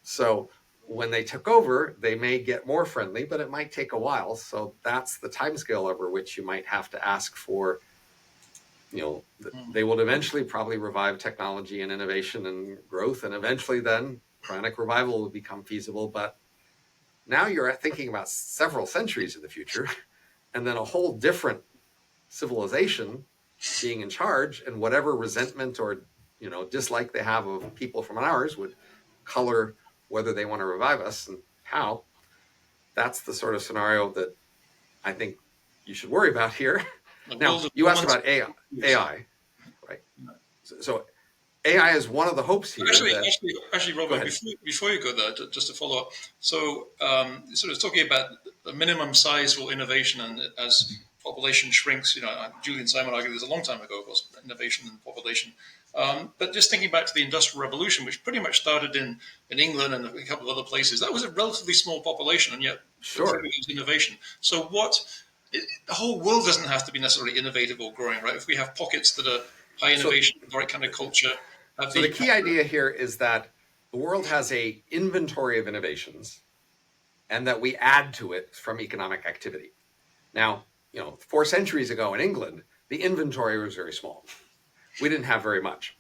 So when they took over, they may get more friendly, but it might take a while. So that's the timescale over which you might have to ask for, they will eventually probably revive technology and innovation and growth. And eventually then cryonic revival will become feasible. But Now you're thinking about several centuries in the future, and then a whole different civilization being in charge, and whatever resentment or dislike they have of people from ours would color whether they want to revive us and how. That's the sort of scenario that I think you should worry about here. The Now, world of you asked romance. about AI, right? So AI is one of the hopes here Actually, that. actually, actually, Go Robert, ahead. before you go there, just to follow up, so sort of talking about the minimum size for innovation, and as population shrinks, Julian Simon argued this a long time ago, of course, innovation and population. But just thinking back to the Industrial Revolution, which pretty much started in England and a couple of other places, that was a relatively small population, and yet clearly Sure. it was innovation. So the whole world doesn't have to be necessarily innovative or growing, right? If we have pockets that are high So innovation, the right kind of culture, have So the the key idea here is that the world has a inventory of innovations and that we add to it from economic activity. Now, 4 centuries ago in England, the inventory was very small. We didn't have very much.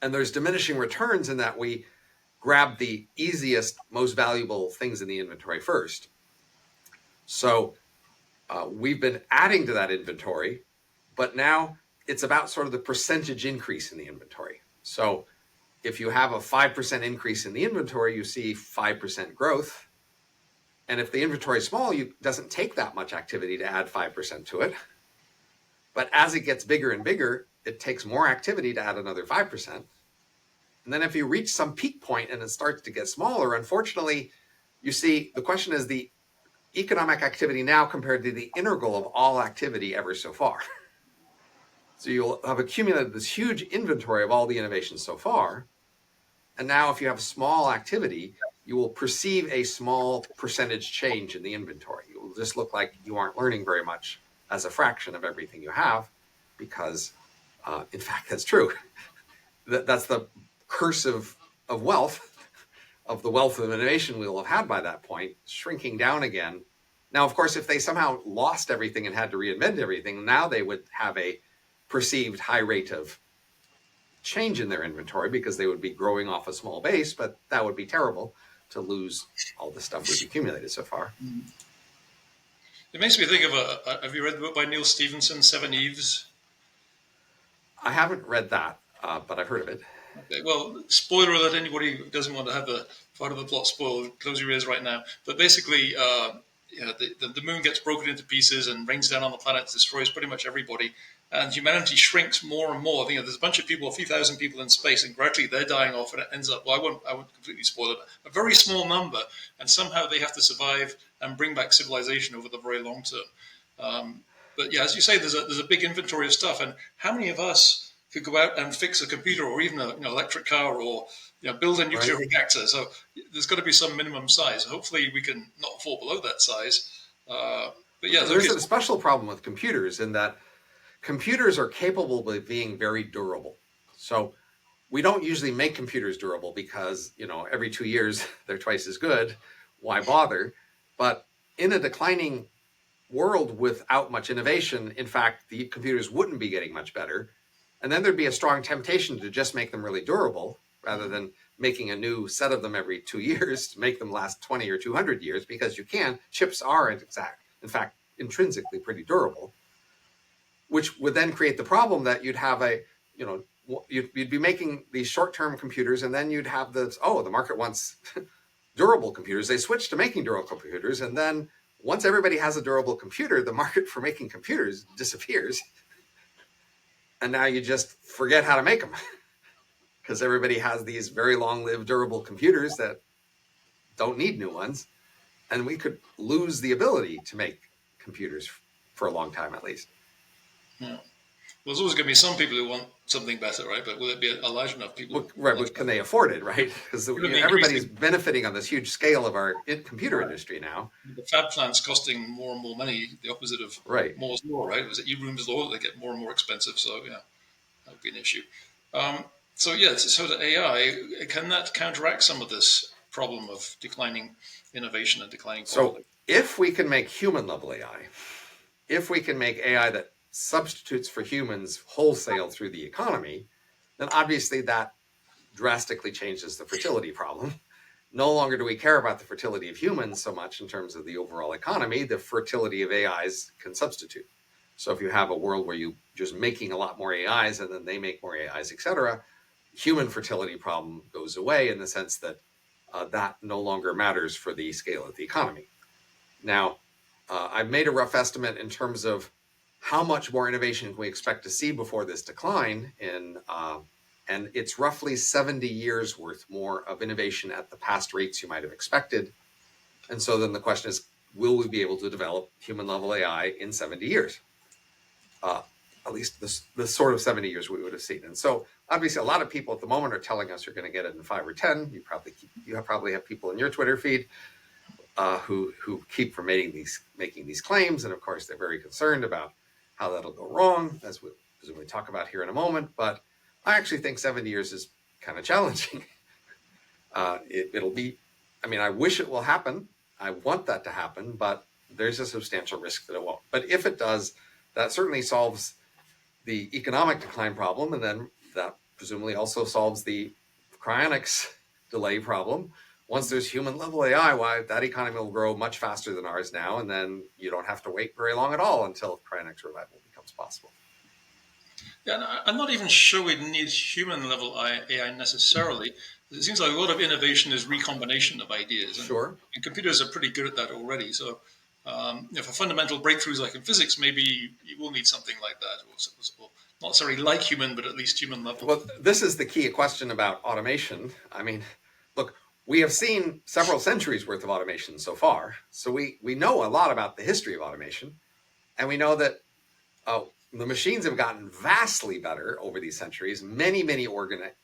And there's diminishing returns in that we grab the easiest, most valuable things in the inventory first. So we've been adding to that inventory, but now it's about sort of the percentage increase in the inventory. So if you have a 5% increase in the inventory, you see 5% growth. And if the inventory is small, it doesn't take that much activity to add 5% to it. But as it gets bigger and bigger, it takes more activity to add another 5%. And then if you reach some peak point and it starts to get smaller, unfortunately, you see the question is the economic activity now compared to the integral of all activity ever so far. So you'll have accumulated this huge inventory of all the innovations so far. And now if you have small activity, you will perceive a small percentage change in the inventory. It will just look like you aren't learning very much as a fraction of everything you have, because in fact, that's true. That's the curse of wealth, of the wealth of innovation we will have had by that point, shrinking down again. Now, of course, if they somehow lost everything and had to reinvent everything, now they would have a perceived high rate of change in their inventory because they would be growing off a small base, but that would be terrible to lose all the stuff we've accumulated so far. It makes me think of have you read the book by Neil Stephenson, Seven Eves? I haven't read that, but I've heard of it. Okay, well, spoiler alert, anybody who doesn't want to have the part of the plot spoiled, close your ears right now. But basically, the moon gets broken into pieces and rains down on the planet, destroys pretty much everybody. And humanity shrinks more and more. There's a bunch of people, a few thousand people in space, and gradually they're dying off, and it ends up, well, I won't completely spoil it, a very small number, and somehow they have to survive and bring back civilization over the very long term. But yeah, as you say, there's a big inventory of stuff, and how many of us could go out and fix a computer or even an electric car or build a nuclear Right. reactor? So there's got to be some minimum size. Hopefully, we can not fall below that size. But yeah, okay. There's a special problem with computers in that computers are capable of being very durable. So we don't usually make computers durable because, every 2 years they're twice as good. Why bother? But in a declining world without much innovation, in fact, the computers wouldn't be getting much better. And then there'd be a strong temptation to just make them really durable rather than making a new set of them every 2 years to make them last 20 or 200 years, because you can. Chips are, in fact, intrinsically pretty durable, which would then create the problem that you'd have you'd be making these short-term computers, and then you'd have the market wants durable computers. They switch to making durable computers, and then once everybody has a durable computer, the market for making computers disappears. And now you just forget how to make them because everybody has these very long-lived durable computers that don't need new ones. And we could lose the ability to make computers for a long time, at least. Yeah. Well, there's always going to be some people who want something better, right? But will it be a large enough people? Right, but can they afford it, right? Because everybody's benefiting on this huge scale of our computer industry now. The fab plant's costing more and more money, the opposite of right. Moore's Law, right? Was it Ebrum's Law? They get more and more expensive, so yeah, that would be an issue. So the AI, can that counteract some of this problem of declining innovation and declining population? So if we can make human-level AI, if we can make AI that substitutes for humans wholesale through the economy, then obviously that drastically changes the fertility problem. no longer do we care about the fertility of humans so much in terms of the overall economy. The fertility of AIs can substitute. So if you have a world where you're just making a lot more AIs and then they make more AIs, et cetera, human fertility problem goes away in the sense that that no longer matters for the scale of the economy. Now, I've made a rough estimate in terms of how much more innovation can we expect to see before this decline and it's roughly 70 years worth more of innovation at the past rates you might have expected. And so then the question is, will we be able to develop human level AI in 70 years? At least the sort of 70 years we would have seen. And so obviously a lot of people at the moment are telling us you're going to get it in 5 or 10. You probably have people in your Twitter feed who keep from making these claims. And of course, they're very concerned about how that'll go wrong, as we talk about here in a moment. But I actually think 70 years is kind of challenging. It'll be, I mean, I wish it will happen. I want that to happen, but there's a substantial risk that it won't. But if it does, that certainly solves the economic decline problem. And then that presumably also solves the cryonics delay problem. Once there's human level AI, why that economy will grow much faster than ours now. And then you don't have to wait very long at all until cryonics revival becomes possible. Yeah, and I'm not even sure we need human level AI necessarily. It seems like a lot of innovation is recombination of ideas. Sure. And computers are pretty good at that already. So for fundamental breakthroughs like in physics, maybe you will need something like that. Or not necessarily like human, but at least human level. Well, this is the key question about automation. I mean, look, we have seen several centuries worth of automation so far. So we know a lot about the history of automation. And we know that the machines have gotten vastly better over these centuries, many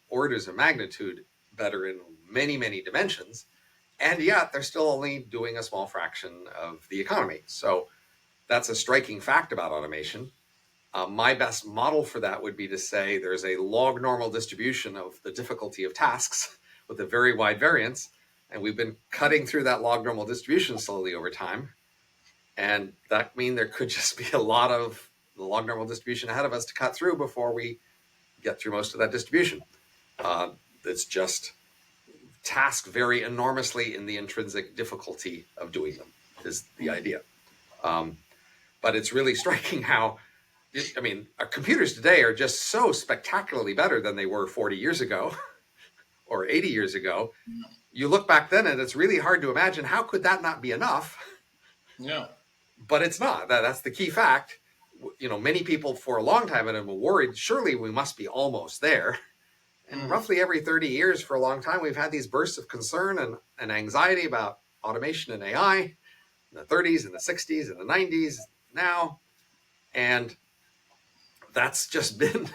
orders of magnitude better in many dimensions. And yet they're still only doing a small fraction of the economy. So that's a striking fact about automation. My best model for that would be to say there's a log normal distribution of the difficulty of tasks with a very wide variance. And we've been cutting through that log normal distribution slowly over time. And that means there could just be a lot of the log normal distribution ahead of us to cut through before we get through most of that distribution. It's just task vary enormously in the intrinsic difficulty of doing them is the idea. But it's really striking how, I mean, our computers today are just so spectacularly better than they were 40 years ago or 80 years ago. You look back then and it's really hard to imagine how could that not be enough? Yeah. But it's not. That's the key fact. You know, many people for a long time have been worried, surely we must be almost there. And roughly every 30 years for a long time, we've had these bursts of concern and anxiety about automation and AI in the 30s and the 60s and the 90s now. And that's just been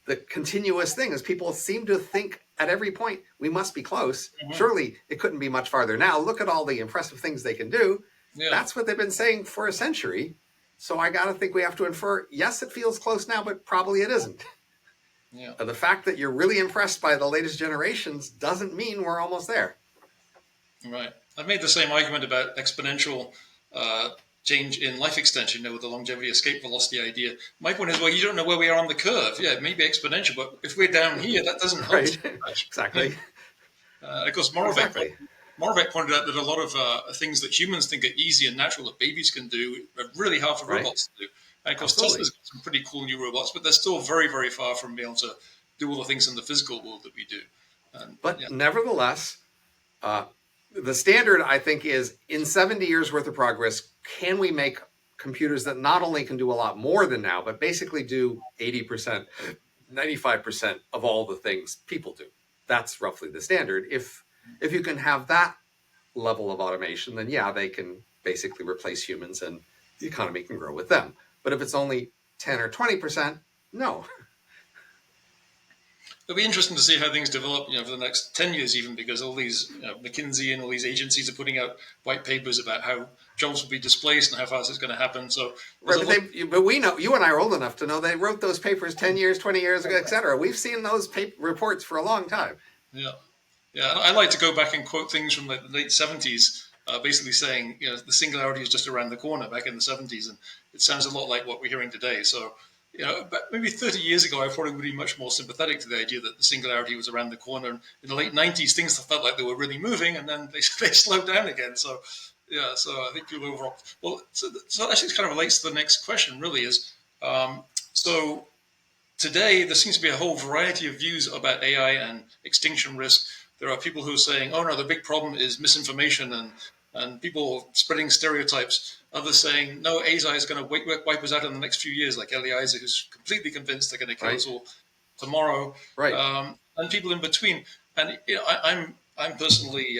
the continuous thing, is people seem to think at every point we must be close. Surely it couldn't be much farther now. Look at all the impressive things they can do. Yeah. That's what they've been saying for a century. So I got to think we have to infer, yes, it feels close now, but probably it isn't. Yeah. The fact that you're really impressed by the latest generations doesn't mean we're almost there. Right. I've made the same argument about exponential change in life extension, with the longevity escape velocity idea. My point is, well, you don't know where we are on the curve. Yeah, it may be exponential, but if we're down here, that doesn't help. Right. Exactly. Of course, Moravec pointed out that a lot of things that humans think are easy and natural that babies can do are really hard for robots to do. And of course, Tesla's got some pretty cool new robots, but they're still very far from being able to do all the things in the physical world that we do. But nevertheless, the standard, I think, is in 70 years worth of progress, can we make computers that not only can do a lot more than now, but basically do 80%, 95% of all the things people do? That's roughly the standard. If you can have that level of automation, then yeah, they can basically replace humans and the economy can grow with them. But if it's only 10 or 20%, no. It'll be interesting to see how things develop, for the next 10 years even, because all these McKinsey and all these agencies are putting out white papers about how jobs will be displaced and how fast it's going to happen. So, but we know, you and I are old enough to know they wrote those papers 10 years, 20 years ago, etc. We've seen those reports for a long time. Yeah. I like to go back and quote things from the late 70s, basically saying, the singularity is just around the corner back in the 70s. And it sounds a lot like what we're hearing today. So but maybe 30 years ago, I probably would be much more sympathetic to the idea that the singularity was around the corner. And in the late 90s, things felt like they were really moving, and then they slowed down again. So, yeah, so I think people overall. Well, so actually, it kind of relates to the next question, really, is so today there seems to be a whole variety of views about AI and extinction risk. There are people who are saying, "Oh no, the big problem is misinformation and people spreading stereotypes." Others saying, "No, AI is going to wipe us out in the next few years," like Eliezer, who's completely convinced they're going to kill Right. us all tomorrow, Right. and people in between. And I'm personally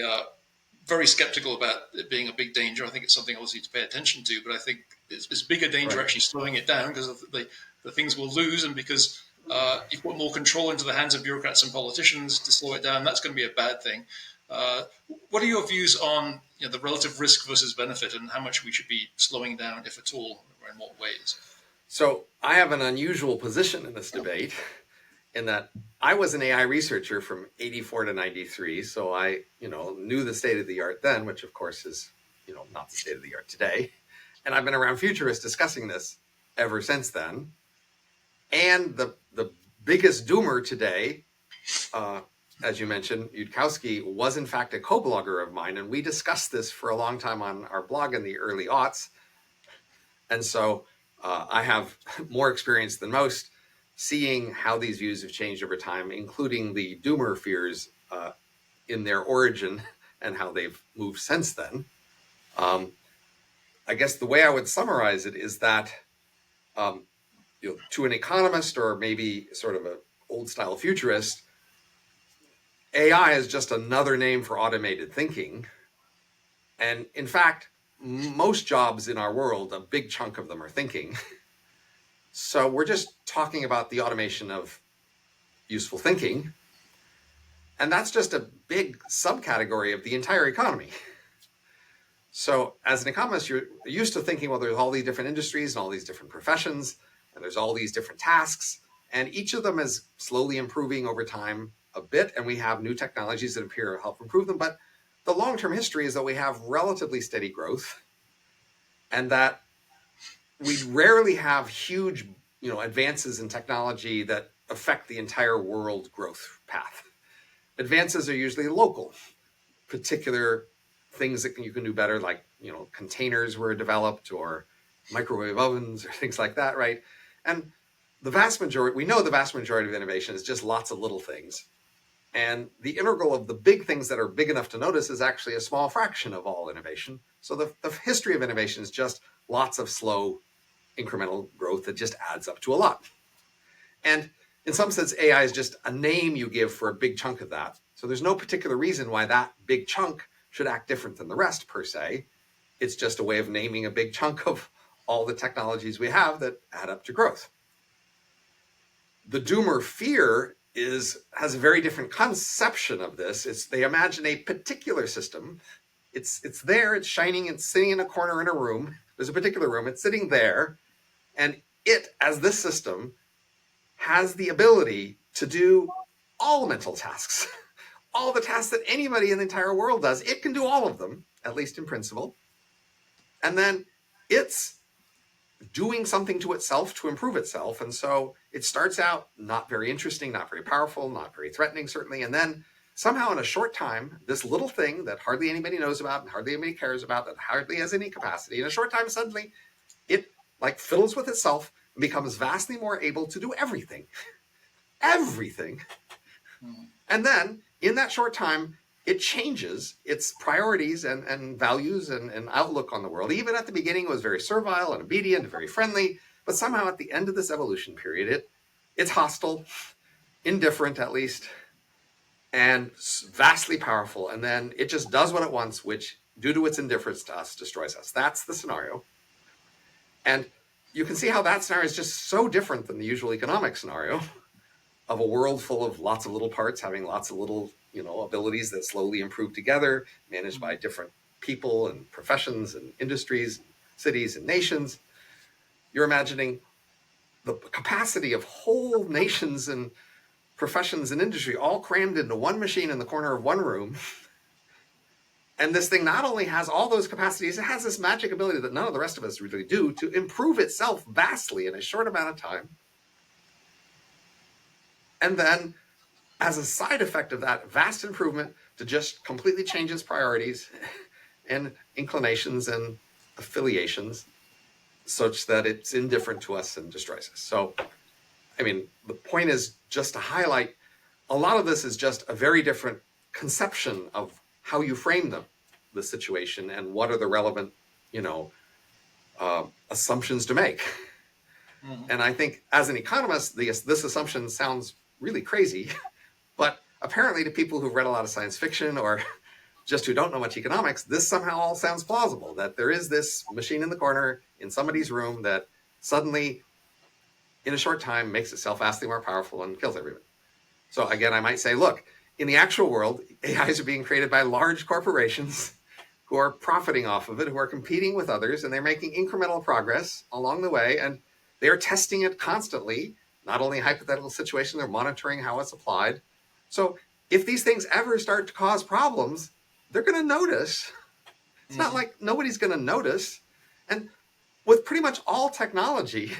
very skeptical about it being a big danger. I think it's something obviously to pay attention to, but I think it's bigger danger Right. actually slowing it down because of the things we'll lose, and because you put more control into the hands of bureaucrats and politicians to slow it down, that's going to be a bad thing. Uh, what are your views on the relative risk versus benefit, and how much we should be slowing down, if at all, or in what ways? So I have an unusual position in this debate in that I was an AI researcher from 84 to 93. So I, knew the state of the art then, which of course is, not the state of the art today. And I've been around futurists discussing this ever since then. And the biggest doomer today, as you mentioned, Yudkowsky was in fact a co-blogger of mine. And we discussed this for a long time on our blog in the early aughts. And so I have more experience than most seeing how these views have changed over time, including the doomer fears in their origin and how they've moved since then. I guess the way I would summarize it is that to an economist or maybe sort of an old style futurist, AI is just another name for automated thinking. And in fact, most jobs in our world, a big chunk of them are thinking. So we're just talking about the automation of useful thinking. And that's just a big subcategory of the entire economy. So as an economist, you're used to thinking, well, there's all these different industries and all these different professions, and there's all these different tasks, and each of them is slowly improving over time a bit, and we have new technologies that appear to help improve them. But the long-term history is that we have relatively steady growth, and that we rarely have huge, advances in technology that affect the entire world growth path. Advances are usually local, particular things that you can do better, like containers were developed or microwave ovens or things like that, right? And we know the vast majority of innovation is just lots of little things. And the integral of the big things that are big enough to notice is actually a small fraction of all innovation. So the history of innovation is just lots of slow incremental growth that just adds up to a lot. And in some sense, AI is just a name you give for a big chunk of that. So there's no particular reason why that big chunk should act different than the rest per se. It's just a way of naming a big chunk of all the technologies we have that add up to growth. The doomer fear has a very different conception of this. They imagine a particular system. It's there, it's shining, it's sitting in a corner in a room. There's a particular room, it's sitting there, and it, as this system, has the ability to do all mental tasks, all the tasks that anybody in the entire world does. It can do all of them, at least in principle. And then it's doing something to itself to improve itself. And so it starts out not very interesting, not very powerful, not very threatening, certainly. And then somehow in a short time, this little thing that hardly anybody knows about and hardly anybody cares about, that hardly has any capacity, in a short time, suddenly it fiddles with itself and becomes vastly more able to do everything. Everything. Mm-hmm. And then in that short time, it changes its priorities and values and outlook on the world. Even at the beginning, it was very servile and obedient and very friendly. But somehow at the end of this evolution period, it's hostile, indifferent at least, and vastly powerful. And then it just does what it wants, which, due to its indifference to us, destroys us. That's the scenario. And you can see how that scenario is just so different than the usual economic scenario of a world full of lots of little parts having lots of little, abilities that slowly improve together, managed by different people and professions and industries, cities and nations. You're imagining the capacity of whole nations and professions and industry all crammed into one machine in the corner of one room. And this thing not only has all those capacities, it has this magic ability that none of the rest of us really do to improve itself vastly in a short amount of time. And then, as a side effect of that, vast improvement to just completely change its priorities and inclinations and affiliations such that it's indifferent to us and destroys us. So, I mean, the point is just to highlight a lot of this is just a very different conception of how you frame the situation and what are the relevant, you know, assumptions to make. Mm-hmm. And I think as an economist, this assumption sounds really crazy, but apparently to people who've read a lot of science fiction or just who don't know much economics, this somehow all sounds plausible, that there is this machine in the corner in somebody's room that suddenly, in a short time, makes itself vastly more powerful and kills everyone. So again, I might say, look, in the actual world, AIs are being created by large corporations who are profiting off of it, who are competing with others, and they're making incremental progress along the way, and they're testing it constantly, not only a hypothetical situation, they're monitoring how it's applied. So if these things ever start to cause problems, they're going to notice. It's not Mm-hmm. like nobody's going to notice. And with pretty much all technology,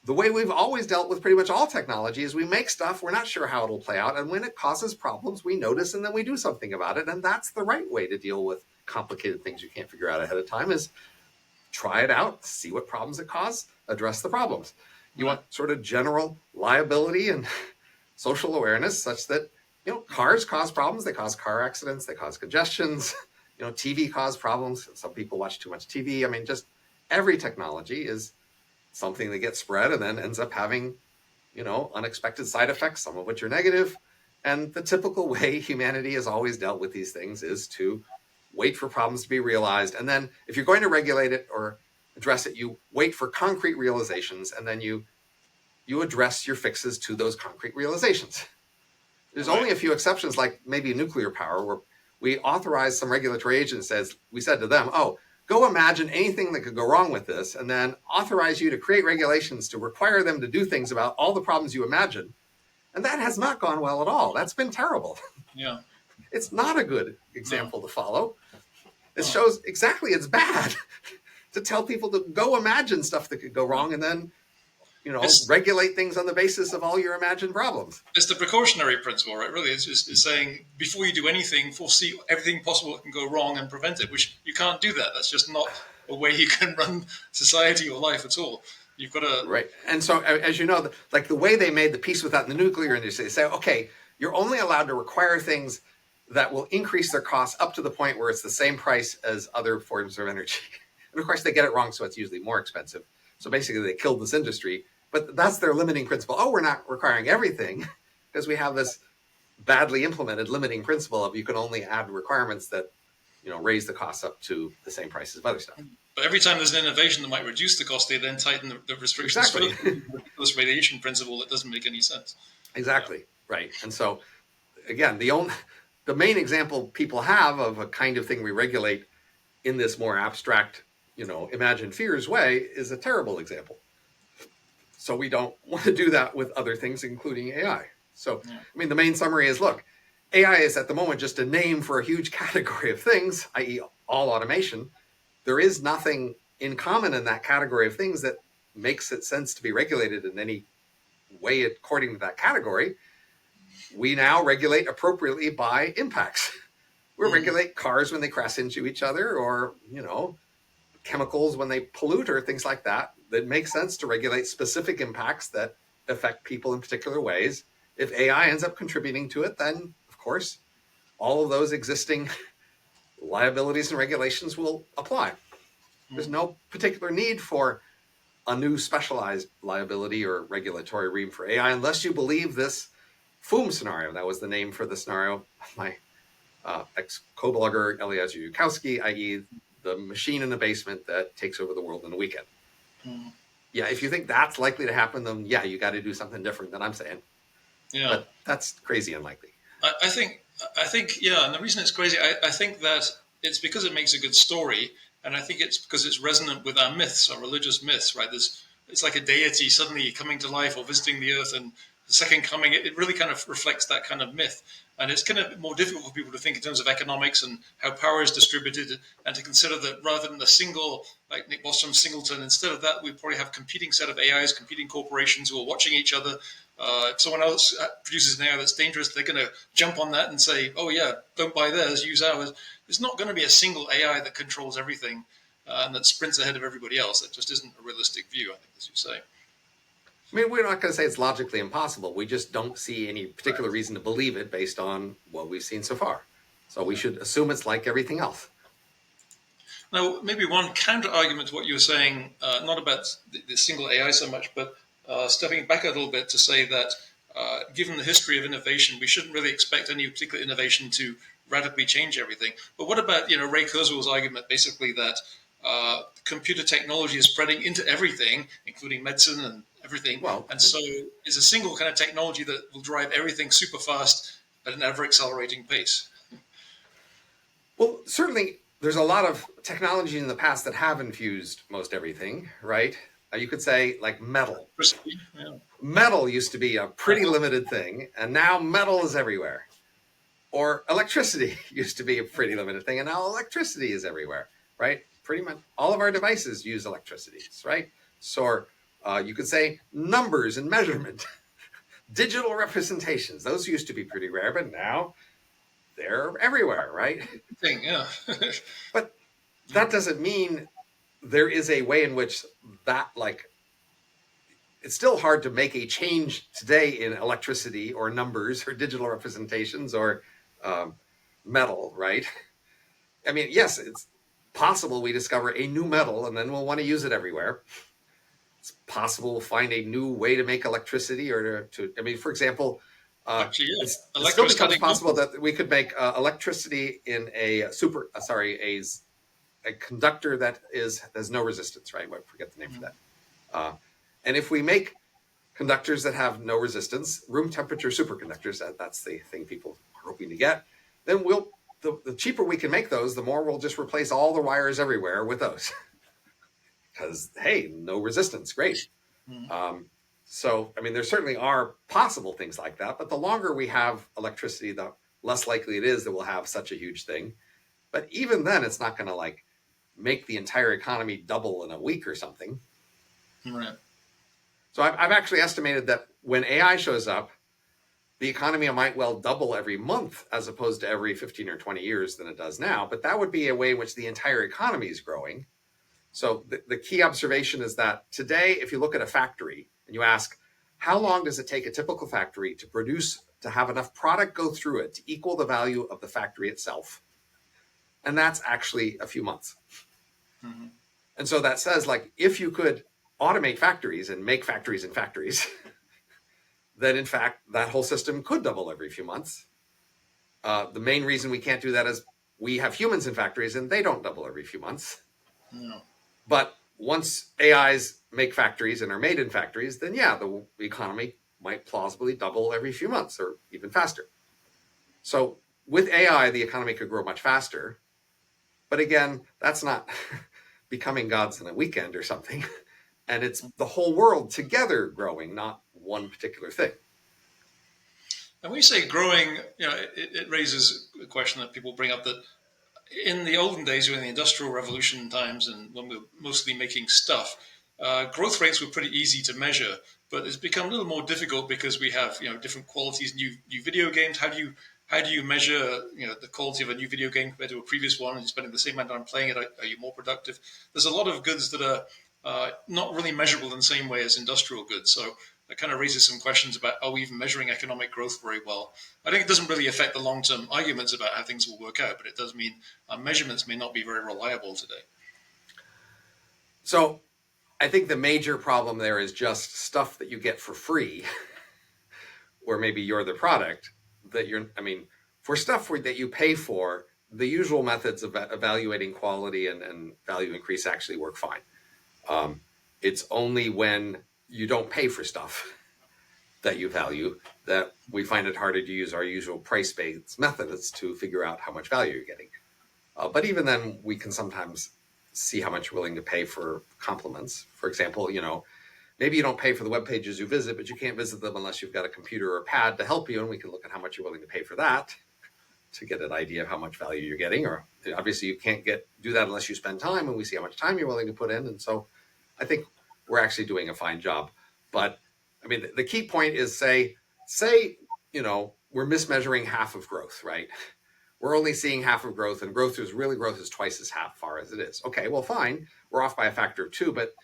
the way we've always dealt with pretty much all technology is we make stuff, we're not sure how it'll play out, and when it causes problems, we notice and then we do something about it. And that's the right way to deal with complicated things you can't figure out ahead of time, is try it out, see what problems it causes, address the problems. You Right. want sort of general liability and social awareness such that, you know, cars cause problems, they cause car accidents, they cause congestions, you know, TV cause problems, some people watch too much TV. I mean, just every technology is something that gets spread and then ends up having, you know, unexpected side effects, some of which are negative. And the typical way humanity has always dealt with these things is to wait for problems to be realized. And then if you're going to regulate it or address it, you wait for concrete realizations, and then you address your fixes to those concrete realizations. There's Right. only a few exceptions, like maybe nuclear power, where we authorized some regulatory agent says, we said to them, oh, go imagine anything that could go wrong with this, and then authorize you to create regulations to require them to do things about all the problems you imagine. And that has not gone well at all. That's been terrible. Yeah. It's not a good No. example to follow. It No. shows exactly it's bad to tell people to go imagine stuff that could go Yeah. wrong and then, you know, It's regulate things on the basis of all your imagined problems. it's the precautionary principle, right? Really, it's just it's saying before you do anything, foresee everything possible that can go wrong and prevent it. Which you can't do that. That's just not a way you can run society or life at all. You've got to. Right. And so, as you know, like the way they made the peace without the nuclear industry, they say, okay, you're only allowed to require things that will increase their costs up to the point where it's the same price as other forms of energy. And of course, they get it wrong, so it's usually more expensive. So basically, they killed this industry. But that's their limiting principle. Oh, we're not requiring everything because we have this badly implemented limiting principle of you can only add requirements that, you know, raise the costs up to the same price as other stuff. But every time there's an innovation that might reduce the cost, they then tighten the restrictions Exactly. further. This radiation principle that doesn't make any sense. Yeah. Exactly. Right. And so again, the main example people have of a kind of thing we regulate in this more abstract, you know, imagined fears way is a terrible example. So we don't want to do that with other things, including AI. So, Yeah. I mean, the main summary is, look, AI is at the moment just a name for a huge category of things, i.e., all automation. There is nothing in common in that category of things that makes it sense to be regulated in any way according to that category. We now regulate appropriately by impacts. We Mm. regulate cars when they crash into each other, or, you know, chemicals when they pollute, or things like that. That makes sense to regulate specific impacts that affect people in particular ways. If AI ends up contributing to it, then of course all of those existing liabilities and regulations will apply. There's Mm. no particular need for a new specialized liability or regulatory regime for AI unless you believe this FOOM scenario. That was the name for the scenario of my ex-co-blogger Eliezer Yudkowsky, i.e. the machine in the basement that takes over the world in a weekend. Mm. Yeah, if you think that's likely to happen, then yeah, you got to do something different than I'm saying. Yeah. But that's crazy unlikely. I think yeah, and the reason it's crazy, I think that it's because it makes a good story, and I think it's because it's resonant with our myths, our religious myths, right? There's it's like a deity suddenly coming to life or visiting the earth, and second coming, it really kind of reflects that kind of myth. And it's kind of more difficult for people to think in terms of economics and how power is distributed, and to consider that rather than a single, like Nick Bostrom's singleton, instead of that, we probably have competing set of AIs, competing corporations who are watching each other. If someone else produces an AI that's dangerous, they're going to jump on that and say, oh, yeah, don't buy theirs, use ours. There's not going to be a single AI that controls everything and that sprints ahead of everybody else. That just isn't a realistic view, I think, as you say. I mean, we're not going to say it's logically impossible. We just don't see any particular reason to believe it based on what we've seen so far. So we should assume it's like everything else. Now, maybe one counter argument to what you were saying, not about the single AI so much, but stepping back a little bit to say that given the history of innovation, we shouldn't really expect any particular innovation to radically change everything. But what about Ray Kurzweil's argument, basically that computer technology is spreading into everything, including medicine and everything, Well, and so is a single kind of technology that will drive everything super fast at an ever accelerating pace. well, certainly there's a lot of technology in the past that have infused most everything, right? You could say like metal. Yeah. Metal used to be a pretty limited thing, and now metal is everywhere. Or electricity used to be a pretty limited thing, and now electricity is everywhere, right? Pretty much all of our devices use electricity, right? So you could say numbers and measurement, digital representations. Those used to be pretty rare, but now they're everywhere, right? Thing, yeah. But that doesn't mean there is a way in which that, like, it's still hard to make a change today in electricity or numbers or digital representations or um, metal, right? I mean, yes, it's possible we discover a new metal and then we'll want to use it everywhere. It's possible we'll find a new way to make electricity or I mean, for example, Actually, yeah. it still becomes Electrostatic possible movement. that we could make electricity in a conductor that has no resistance, right? I forget the name for that. And if we make conductors that have no resistance, room temperature superconductors, that's the thing people are hoping to get, then the cheaper we can make those, the more we'll just replace all the wires everywhere with those. Because, hey, no resistance, great. Mm. So, I mean, there certainly are possible things like that, but the longer we have electricity, the less likely it is that we'll have such a huge thing. But even then, it's not going to like make the entire economy double in a week or something. Right. So I've actually estimated that when AI shows up, the economy might well double every month as opposed to every 15 or 20 years than it does now. But that would be a way in which the entire economy is growing. So the key observation is that today, if you look at a factory and you ask, how long does it take a typical factory to produce, to have enough product go through it to equal the value of the factory itself? And that's actually a few months. Mm-hmm. And so that says, like, if you could automate factories and make factories in factories, then in fact, that whole system could double every few months. The main reason we can't do that is we have humans in factories and they don't double every few months. No. But once AIs make factories and are made in factories, then yeah, the economy might plausibly double every few months or even faster. So with AI, the economy could grow much faster. But again, that's not becoming gods in a weekend or something. And it's the whole world together growing, not one particular thing. And when you say growing, it raises a question that people bring up that in the olden days, during the Industrial Revolution times, and when we were mostly making stuff, growth rates were pretty easy to measure. But it's become a little more difficult because we have different qualities, new video games. How do you measure the quality of a new video game compared to a previous one? And you're spending the same amount of time playing it. Are you more productive? There's a lot of goods that are not really measurable in the same way as industrial goods. So that kind of raises some questions about, are we even measuring economic growth very well? I think it doesn't really affect the long-term arguments about how things will work out, but it does mean our measurements may not be very reliable today. So I think the major problem there is just stuff that you get for free, or maybe you're the product for stuff that you pay for, the usual methods of evaluating quality and value increase actually work fine. It's only when you don't pay for stuff that you value that we find it harder to use our usual price-based methods to figure out how much value you're getting. But even then, we can sometimes see how much you're willing to pay for compliments. For example, maybe you don't pay for the web pages you visit, but you can't visit them unless you've got a computer or a pad to help you, and we can look at how much you're willing to pay for that to get an idea of how much value you're getting. Or obviously you can't do that unless you spend time, and we see how much time you're willing to put in. And so I think we're actually doing a fine job. But I mean, the key point is say, we're mismeasuring half of growth, right? We're only seeing half of growth, and growth is twice as far as it is. Okay, well, fine. We're off by a factor of 2, but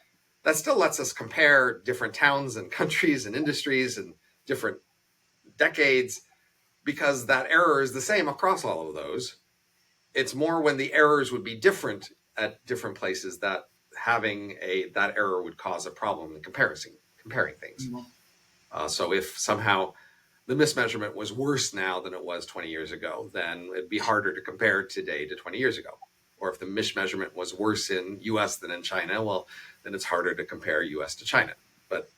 that still lets us compare different towns and countries and industries and different decades, because that error is the same across all of those. It's more when the errors would be different at different places that that error would cause a problem in comparing things. So if somehow the mismeasurement was worse now than it was 20 years ago, then it'd be harder to compare today to 20 years ago. Or if the mismeasurement was worse in US than in China, well, then it's harder to compare US to China. But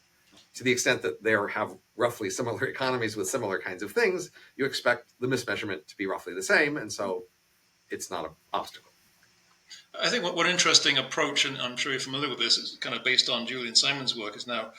to the extent that they have roughly similar economies with similar kinds of things, you expect the mismeasurement to be roughly the same. And so it's not an obstacle. I think one interesting approach, and I'm sure you're familiar with this, is kind of based on Julian Simon's work, is now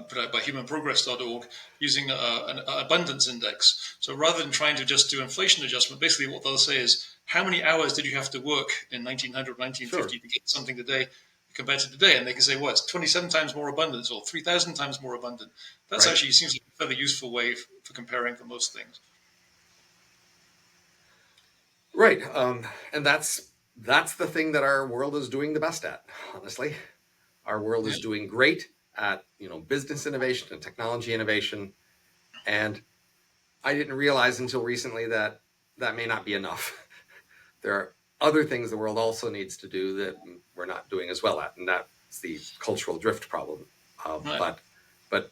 put out by humanprogress.org, using an abundance index. So rather than trying to just do inflation adjustment, basically what they'll say is, how many hours did you have to work in 1900, 1950 to get something today compared to today? And they can say, well, it's 27 times more abundant or 3,000 times more abundant. That's actually seems like a fairly useful way for comparing for most things. Right. And that's the thing that our world is doing the best at, honestly. Our world is doing great at, business innovation and technology innovation. And I didn't realize until recently that may not be enough. There are other things the world also needs to do that we're not doing as well at, and that's the cultural drift problem. But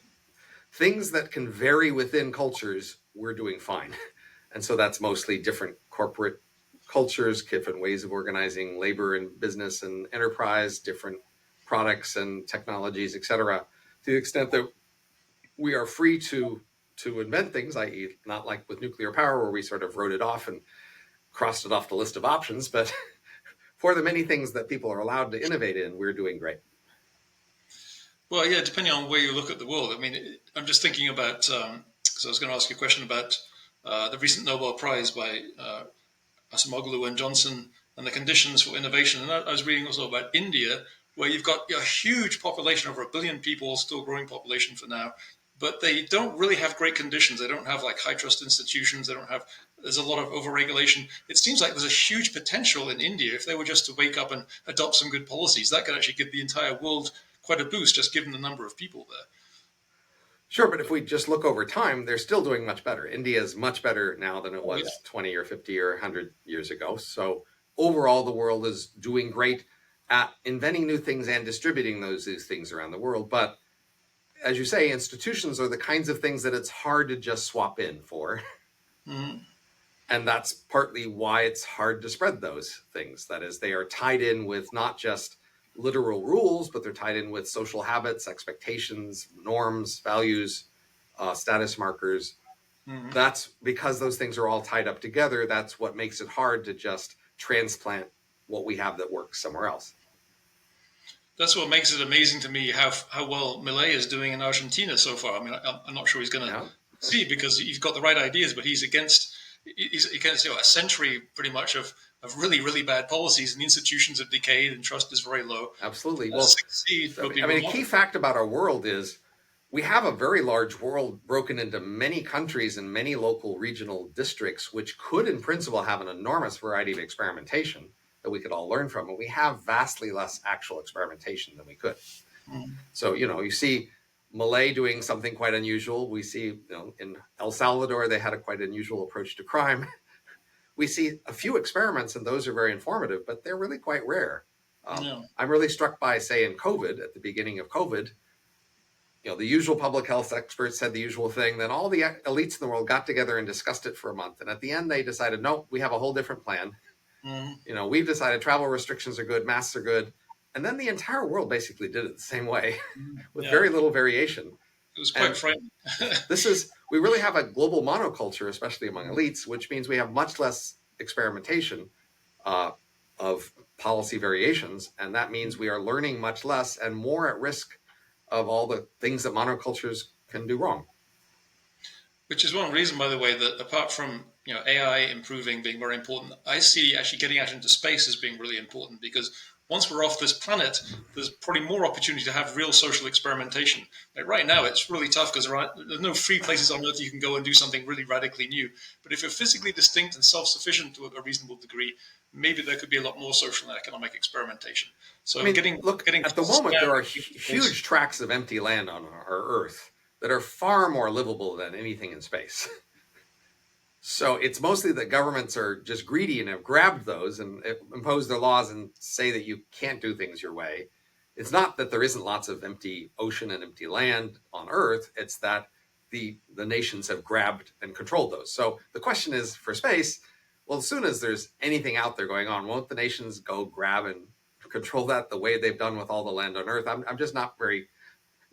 things that can vary within cultures, we're doing fine. And so that's mostly different corporate cultures, different ways of organizing labor and business and enterprise, different products and technologies, etc. To the extent that we are free to invent things, i.e., not like with nuclear power where we sort of wrote it off and crossed it off the list of options, but for the many things that people are allowed to innovate in, we're doing great. Well, yeah, depending on where you look at the world. I mean, I'm just thinking about, so I was going to ask you a question about the recent Nobel Prize by Acemoglu and Johnson and the conditions for innovation. And I was reading also about India, where you've got a huge population, over 1 billion people, still growing population for now, but they don't really have great conditions. They don't have like high trust institutions. There's a lot of overregulation. It seems like there's a huge potential in India if they were just to wake up and adopt some good policies. That could actually give the entire world quite a boost, just given the number of people there. Sure, but if we just look over time, they're still doing much better. India is much better now than it was 20 or 50 or 100 years ago. So overall, the world is doing great at inventing new things and distributing these things around the world. But as you say, institutions are the kinds of things that it's hard to just swap in for. Mm-hmm. And that's partly why it's hard to spread those things. That is, they are tied in with not just literal rules, but they're tied in with social habits, expectations, norms, values, status markers. Mm-hmm. That's because those things are all tied up together. That's what makes it hard to just transplant what we have that works somewhere else. That's what makes it amazing to me how well Milei is doing in Argentina so far. I mean, I'm not sure he's going to see, because he's got the right ideas, but he's against a century pretty much of really, really bad policies, and the institutions have decayed and trust is very low. Absolutely. Well, a key fact about our world is we have a very large world broken into many countries and many local regional districts, which could in principle have an enormous variety of experimentation that we could all learn from. And we have vastly less actual experimentation than we could. Mm. So, you see Malay doing something quite unusual. We see, in El Salvador, they had a quite unusual approach to crime. We see a few experiments, and those are very informative, but they're really quite rare. I'm really struck by, say, in COVID, at the beginning of COVID, the usual public health experts said the usual thing. Then all the elites in the world got together and discussed it for a month. And at the end, they decided, no, we have a whole different plan. Mm. We've decided travel restrictions are good, masks are good. And then the entire world basically did it the same way with very little variation. It was quite frightening. We really have a global monoculture, especially among elites, which means we have much less experimentation of policy variations. And that means we are learning much less and more at risk of all the things that monocultures can do wrong. Which is one reason, by the way, that apart from AI improving being very important, I see actually getting out into space as being really important, because once we're off this planet, there's probably more opportunity to have real social experimentation. Like right now, it's really tough because there's no free places on Earth you can go and do something really radically new. But if you're physically distinct and self-sufficient to a reasonable degree, maybe there could be a lot more social and economic experimentation. I So mean, getting look, getting at the places moment, down there are in space. huge tracts of empty land on our Earth that are far more livable than anything in space. So it's mostly that governments are just greedy and have grabbed those and imposed their laws and say that you can't do things your way. It's not that there isn't lots of empty ocean and empty land on Earth. It's that the nations have grabbed and controlled those. So the question is for space, well, as soon as there's anything out there going on, won't the nations go grab and control that the way they've done with all the land on Earth? I'm just not very,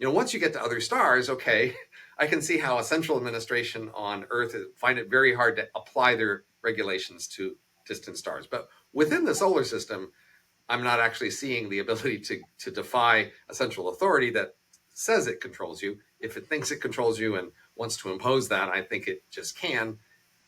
once you get to other stars, okay, I can see how a central administration on Earth find it very hard to apply their regulations to distant stars. But within the solar system, I'm not actually seeing the ability to defy a central authority that says it controls you. If it thinks it controls you and wants to impose that, I think it just can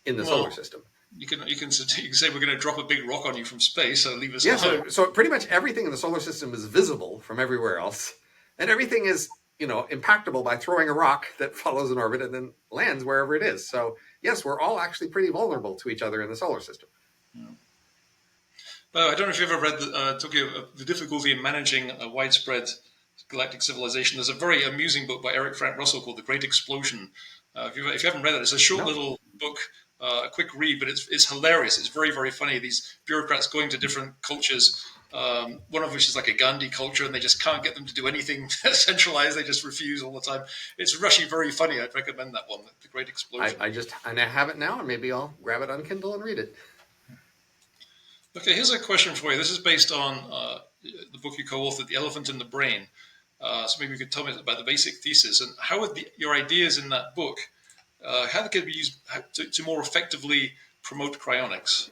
in the solar Well, system. you can say we're going to drop a big rock on you from space, so leave us Yeah, alone. so pretty much everything in the solar system is visible from everywhere else, and everything is impactable by throwing a rock that follows an orbit and then lands wherever it is. So yes, we're all actually pretty vulnerable to each other in the solar system. Yeah. But I don't know if you've ever read talking of the difficulty in managing a widespread galactic civilization. There's a very amusing book by Eric Frank Russell called The Great Explosion. If you haven't read it, it's a short No. little book, a quick read, but it's hilarious. It's very, very funny. These bureaucrats going to different cultures, one of which is like a Gandhi culture, and they just can't get them to do anything centralized. They just refuse all the time. It's actually very funny. I'd recommend that one, The Great Explosion. I have it now, and maybe I'll grab it on Kindle and read it. Okay, here's a question for you. This is based on the book you co-authored, The Elephant in the Brain. So maybe you could tell me about the basic thesis and how would your ideas in that book, how they could be used to more effectively promote cryonics.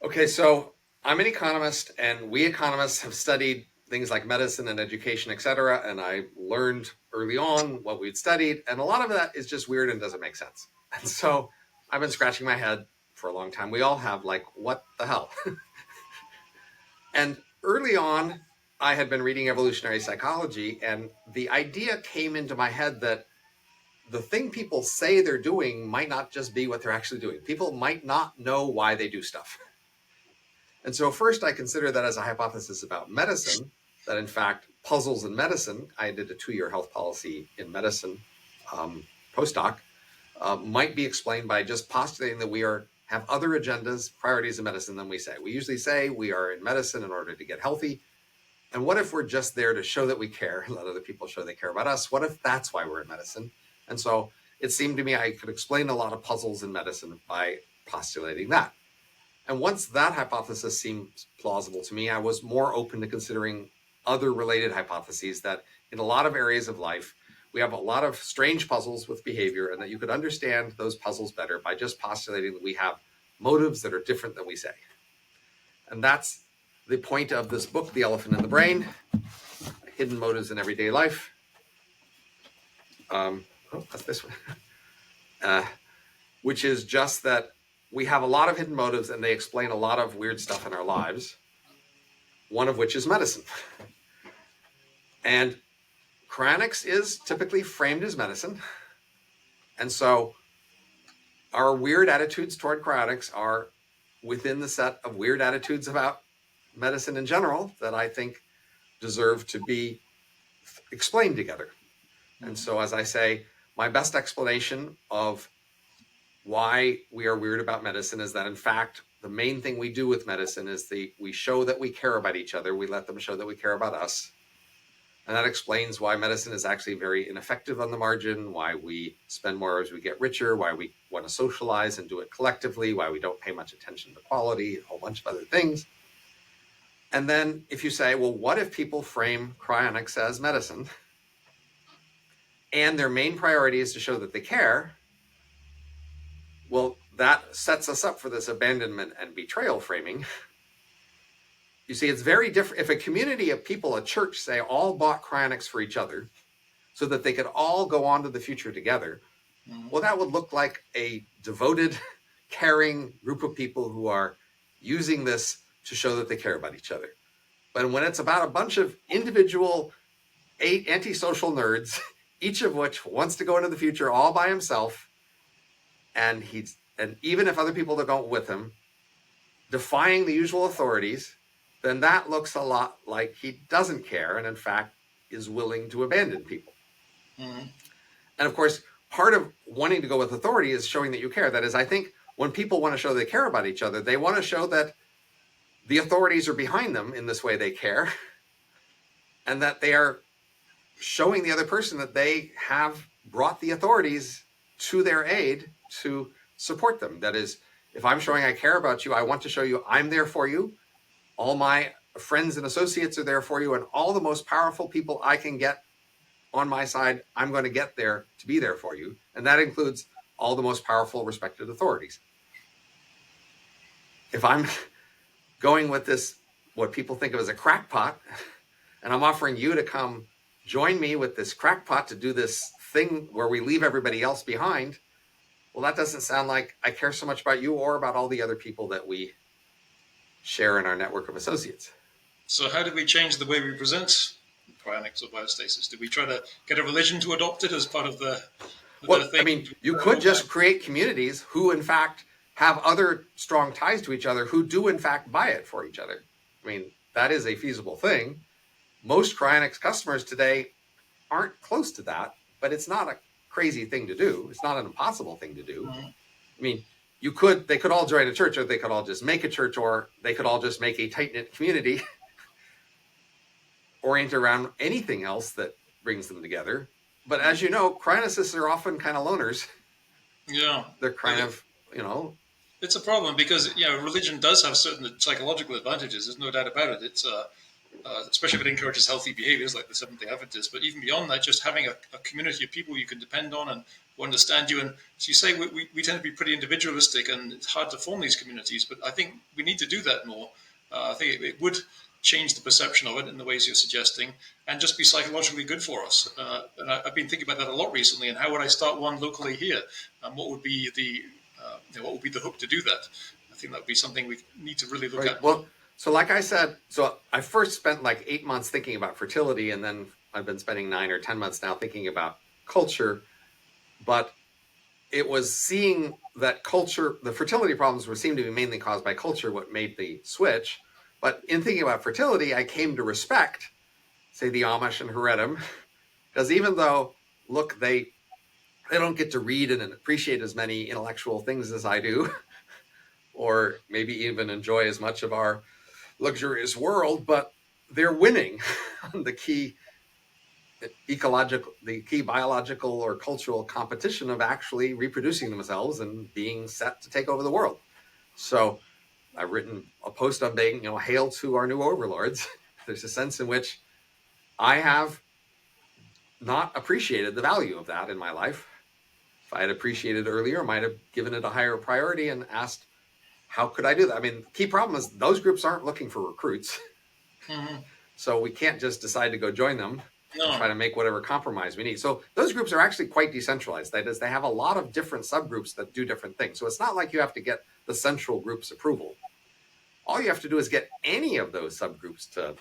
Okay, so I'm an economist, and we economists have studied things like medicine and education, et cetera. And I learned early on what we'd studied, and a lot of that is just weird and doesn't make sense. And so I've been scratching my head for a long time. We all have, like, what the hell? And early on, I had been reading evolutionary psychology, and the idea came into my head that the thing people say they're doing might not just be what they're actually doing. People might not know why they do stuff. And so first I consider that as a hypothesis about medicine, that in fact puzzles in medicine, I did a 2-year health policy in medicine postdoc, might be explained by just postulating that we have other agendas, priorities in medicine than we say. We usually say we are in medicine in order to get healthy. And what if we're just there to show that we care and let other people show they care about us? What if that's why we're in medicine? And so it seemed to me I could explain a lot of puzzles in medicine by postulating that. And once that hypothesis seemed plausible to me, I was more open to considering other related hypotheses that in a lot of areas of life, we have a lot of strange puzzles with behavior, and that you could understand those puzzles better by just postulating that we have motives that are different than we say. And that's the point of this book, The Elephant in the Brain, Hidden Motives in Everyday Life. That's this one. Which is just that we have a lot of hidden motives, and they explain a lot of weird stuff in our lives, one of which is medicine. And cryonics is typically framed as medicine. And so our weird attitudes toward cryonics are within the set of weird attitudes about medicine in general that I think deserve to be explained together. And so, as I say, my best explanation of why we are weird about medicine is that, in fact, the main thing we do with medicine is we show that we care about each other. We let them show that we care about us. And that explains why medicine is actually very ineffective on the margin, why we spend more as we get richer, why we want to socialize and do it collectively, why we don't pay much attention to quality, a whole bunch of other things. And then if you say, well, what if people frame cryonics as medicine and their main priority is to show that they care? Well, that sets us up for this abandonment and betrayal framing. You see, it's very different. If a community of people, a church, say, all bought cryonics for each other so that they could all go on to the future together, well, that would look like a devoted, caring group of people who are using this to show that they care about each other. But when it's about a bunch of individual antisocial nerds, each of which wants to go into the future all by himself, and even if other people don't with him, defying the usual authorities, then that looks a lot like he doesn't care and in fact is willing to abandon people. And of course, part of wanting to go with authority is showing that you care. That is, I think when people want to show they care about each other, they want to show that the authorities are behind them in this way they care, and that they are showing the other person that they have brought the authorities to their aid to support them. That is, if I'm showing I care about you, I want to show you I'm there for you. All my friends and associates are there for you, and all the most powerful people I can get on my side, I'm going to get there to be there for you. And that includes all the most powerful, respected authorities. If I'm going with this, what people think of as a crackpot, and I'm offering you to come join me with this crackpot to do this thing where we leave everybody else behind, well, that doesn't sound like I care so much about you or about all the other people that we share in our network of associates. So how did we change the way we present cryonics or biostasis? Did we try to get a religion to adopt it as part of the thing? I mean, you could just create communities who, in fact, have other strong ties to each other who do, in fact, buy it for each other. I mean, that is a feasible thing. Most cryonics customers today aren't close to that, but it's not a crazy thing to do. It's not an impossible thing to do. I mean, they could all join a church, or they could all just make a church, or they could all just make a tight-knit community oriented around anything else that brings them together. But as you know, cryonicists are often kind of loners. Yeah. They're kind of, It's a problem because, religion does have certain psychological advantages. There's no doubt about it. It's especially if it encourages healthy behaviors like the Seventh-day Adventists. But even beyond that, just having a community of people you can depend on and who understand you. And as you say, we tend to be pretty individualistic, and it's hard to form these communities. But I think we need to do that more. I think it would change the perception of it in the ways you're suggesting, and just be psychologically good for us. And I've been thinking about that a lot recently. And how would I start one locally here? And what would be the hook to do that? I think that would be something we need to really look at. Well, so like I said, I first spent like 8 months thinking about fertility, and then I've been spending 9 or 10 months now thinking about culture. But it was seeing that culture, the fertility problems seemed to be mainly caused by culture, what made the switch. But in thinking about fertility, I came to respect, say, the Amish and Haredim, because even though, look, they don't get to read and appreciate as many intellectual things as I do, or maybe even enjoy as much of our luxurious world, but they're winning on the key biological or cultural competition of actually reproducing themselves and being set to take over the world. So I've written a post on being, hail to our new overlords. There's a sense in which I have not appreciated the value of that in my life. If I had appreciated it earlier, I might have given it a higher priority and asked, how could I do that? I mean, the key problem is those groups aren't looking for recruits. So we can't just decide to go join them and try to make whatever compromise we need. So those groups are actually quite decentralized. That is, they have a lot of different subgroups that do different things. So it's not like you have to get the central group's approval. All you have to do is get any of those subgroups to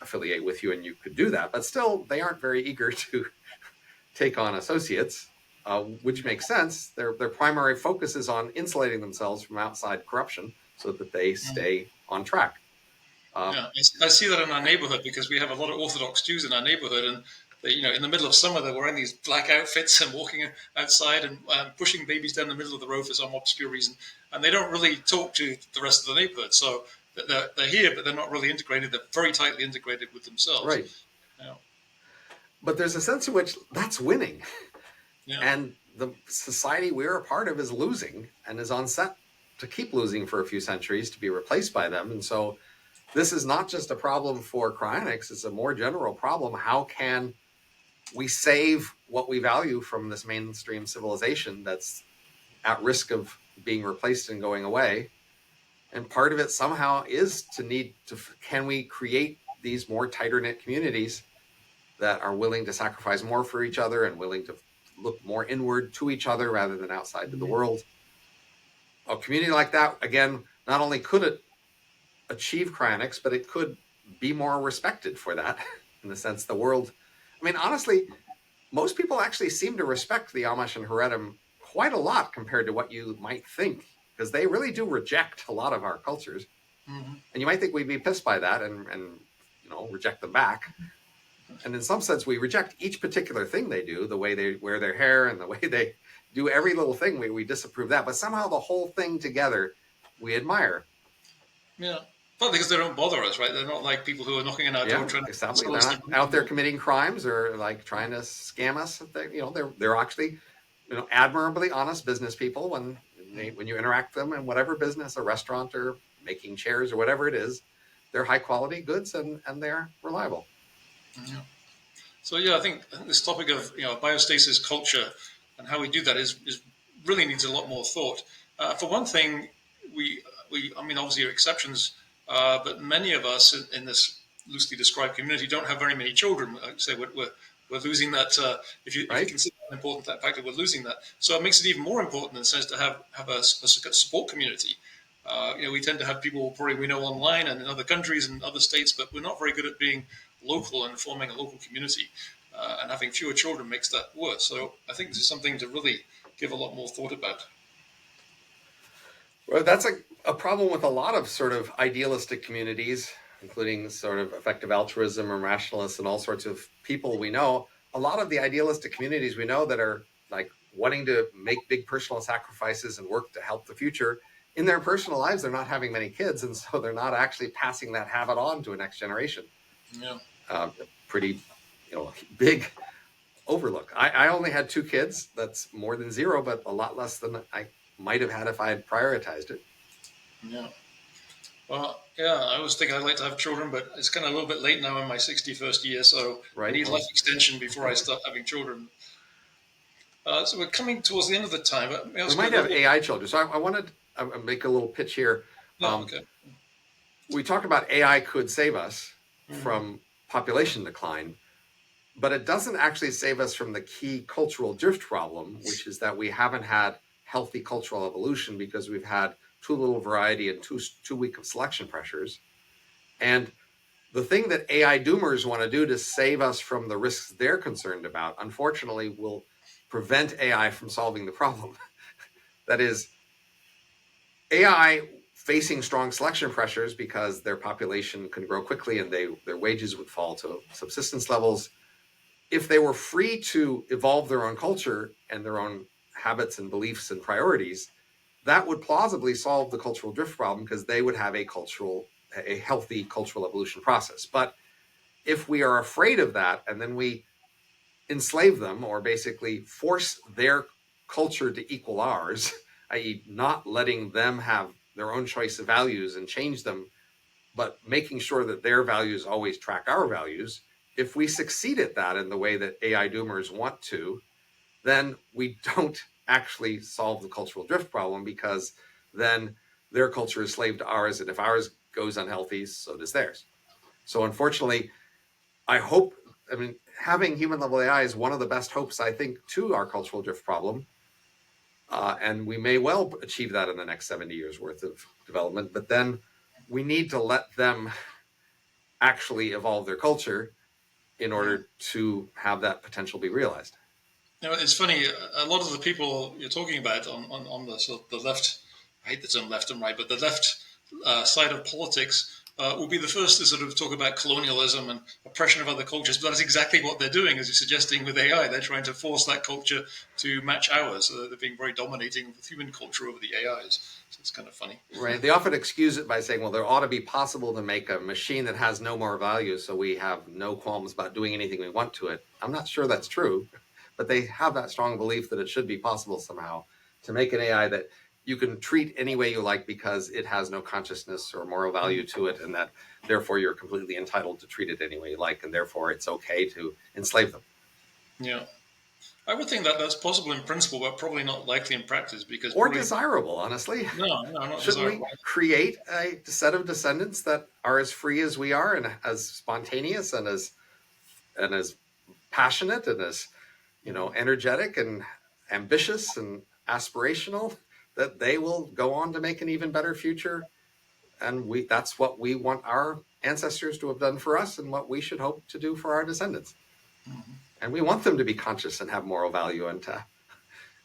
affiliate with you, and you could do that. But still, they aren't very eager to take on associates, which makes sense. Their primary focus is on insulating themselves from outside corruption so that they stay on track. I see that in our neighborhood because we have a lot of Orthodox Jews in our neighborhood, and they, in the middle of summer, they're wearing these black outfits and walking outside and pushing babies down the middle of the road for some obscure reason, and they don't really talk to the rest of the neighborhood. So they're here, but they're not really integrated. They're very tightly integrated with themselves. Right. But there's a sense in which that's winning, and the society we're a part of is losing and is on set to keep losing for a few centuries to be replaced by them. And so this is not just a problem for cryonics, it's a more general problem. How can we save what we value from this mainstream civilization that's at risk of being replaced and going away? And part of it somehow is can we create these more tighter knit communities that are willing to sacrifice more for each other and willing to look more inward to each other rather than outside to the world. A community like that, again, not only could it achieve cryonics, but it could be more respected for that in the sense the world. I mean, honestly, most people actually seem to respect the Amish and Haredim quite a lot compared to what you might think, because they really do reject a lot of our cultures. Mm-hmm. And you might think we'd be pissed by that and reject them back. And in some sense, we reject each particular thing they do, the way they wear their hair and the way they do every little thing. We disapprove that, but somehow the whole thing together we admire. Yeah. Partly because they don't bother us, right? They're not like people who are knocking on our door Yeah, trying to exactly. sell They're us not their out there milk. committing crimes or like trying to scam us. They're actually admirably honest business people when you interact with them in whatever business, a restaurant or making chairs or whatever it is. They're high quality goods and they're reliable. Yeah. So yeah, I think this topic of biostasis culture and how we do that is really needs a lot more thought. For one thing, we I mean obviously there are exceptions, but many of us in this loosely described community don't have very many children. Like I say we're losing that. If you Right? consider how important that fact that we're losing that, so it makes it even more important in the sense to have a support community. We tend to have people probably we know online and in other countries and other states, but we're not very good at being local and forming a local community. And having fewer children makes that worse. So I think this is something to really give a lot more thought about. Well, that's a problem with a lot of sort of idealistic communities, including sort of effective altruism and rationalists and all sorts of people we know. A lot of the idealistic communities we know that are like wanting to make big personal sacrifices and work to help the future in their personal lives, they're not having many kids. And so they're not actually passing that habit on to a next generation. Yeah. Pretty, big overlook. I only had 2 kids. That's more than zero, but a lot less than I might have had if I had prioritized it. Yeah. Well, yeah, I was thinking I'd like to have children, but it's kind of a little bit late now in my 61st year, so I Right. need Well, life extension before I start having children. So we're coming towards the end of the time. Let me we ask you a might have little. AI children. So I wanted to make a little pitch here. Yeah, Um, okay. we talked about AI could save us Mm-hmm. from population decline, but it doesn't actually save us from the key cultural drift problem, which is that we haven't had healthy cultural evolution because we've had too little variety and too weak of selection pressures. And the thing that AI doomers want to do to save us from the risks they're concerned about, unfortunately, will prevent AI from solving the problem. That is, AI facing strong selection pressures because their population can grow quickly and their wages would fall to subsistence levels. If they were free to evolve their own culture and their own habits and beliefs and priorities, that would plausibly solve the cultural drift problem because they would have a healthy cultural evolution process. But if we are afraid of that and then we enslave them or basically force their culture to equal ours, i.e., not letting them have their own choice of values and change them, but making sure that their values always track our values. If we succeed at that in the way that AI doomers want to, then we don't actually solve the cultural drift problem because then their culture is slave to ours. And if ours goes unhealthy, so does theirs. So unfortunately, I mean, having human level AI is one of the best hopes, I think, to our cultural drift problem. And we may well achieve that in the next 70 years worth of development. But then we need to let them actually evolve their culture in Yeah. order to have that potential be realized. It's funny. A lot of the people you're talking about on the sort of the left, I hate the term left and right, but the left side of politics will be the first to sort of talk about colonialism and oppression of other cultures. But that's exactly what they're doing, as you're suggesting with AI. They're trying to force that culture to match ours. So they're being very dominating with human culture over the AIs. So it's kind of funny. Right. They often excuse it by saying, well, there ought to be possible to make a machine that has no more value, so we have no qualms about doing anything we want to it. I'm not sure that's true, but they have that strong belief that it should be possible somehow to make an AI that you can treat any way you like because it has no consciousness or moral value to it, and that therefore you're completely entitled to treat it any way you like, and therefore it's okay to enslave them. Yeah. I would think that that's possible in principle, but probably not likely in practice because or probably desirable, honestly. no, no, not Shouldn't we desirable. create a set of descendants that are as free as we are and as spontaneous and as passionate and as energetic and ambitious and aspirational, that they will go on to make an even better future? And that's what we want our ancestors to have done for us and what we should hope to do for our descendants. Mm-hmm. And we want them to be conscious and have moral value and to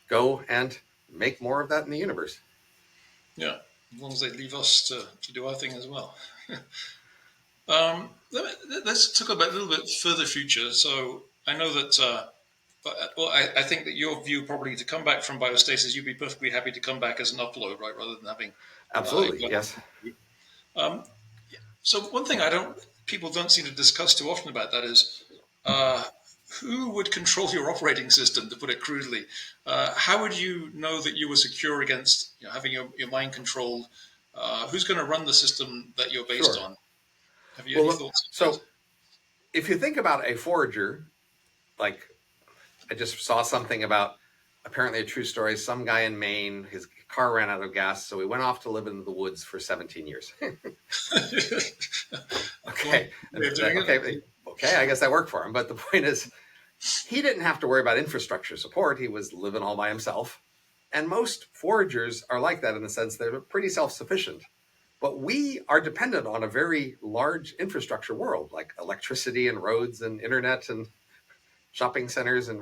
go and make more of that in the universe. Yeah, as long as they leave us to do our thing as well. Let's talk about a little bit further future. So I know that, well, I think that your view probably to come back from biostasis, you'd be perfectly happy to come back as an upload, right, rather than having Absolutely, exactly. yes. Um, so one thing people don't seem to discuss too often about that is uh, who would control your operating system, to put it crudely. How would you know that you were secure against having your mind controlled? Who's going to run the system that you're based Sure. on? Have you Well, any look, thoughts on that? so if you think about a forager, like I just saw something about, apparently a true story, some guy in Maine, his car ran out of gas, so he went off to live in the woods for 17 years. One Okay. way of doing Okay. it. Okay. I guess that worked for him. But the point is, he didn't have to worry about infrastructure support. He was living all by himself. And most foragers are like that in the sense they're pretty self sufficient. But we are dependent on a very large infrastructure world, like electricity and roads and internet and shopping centers. And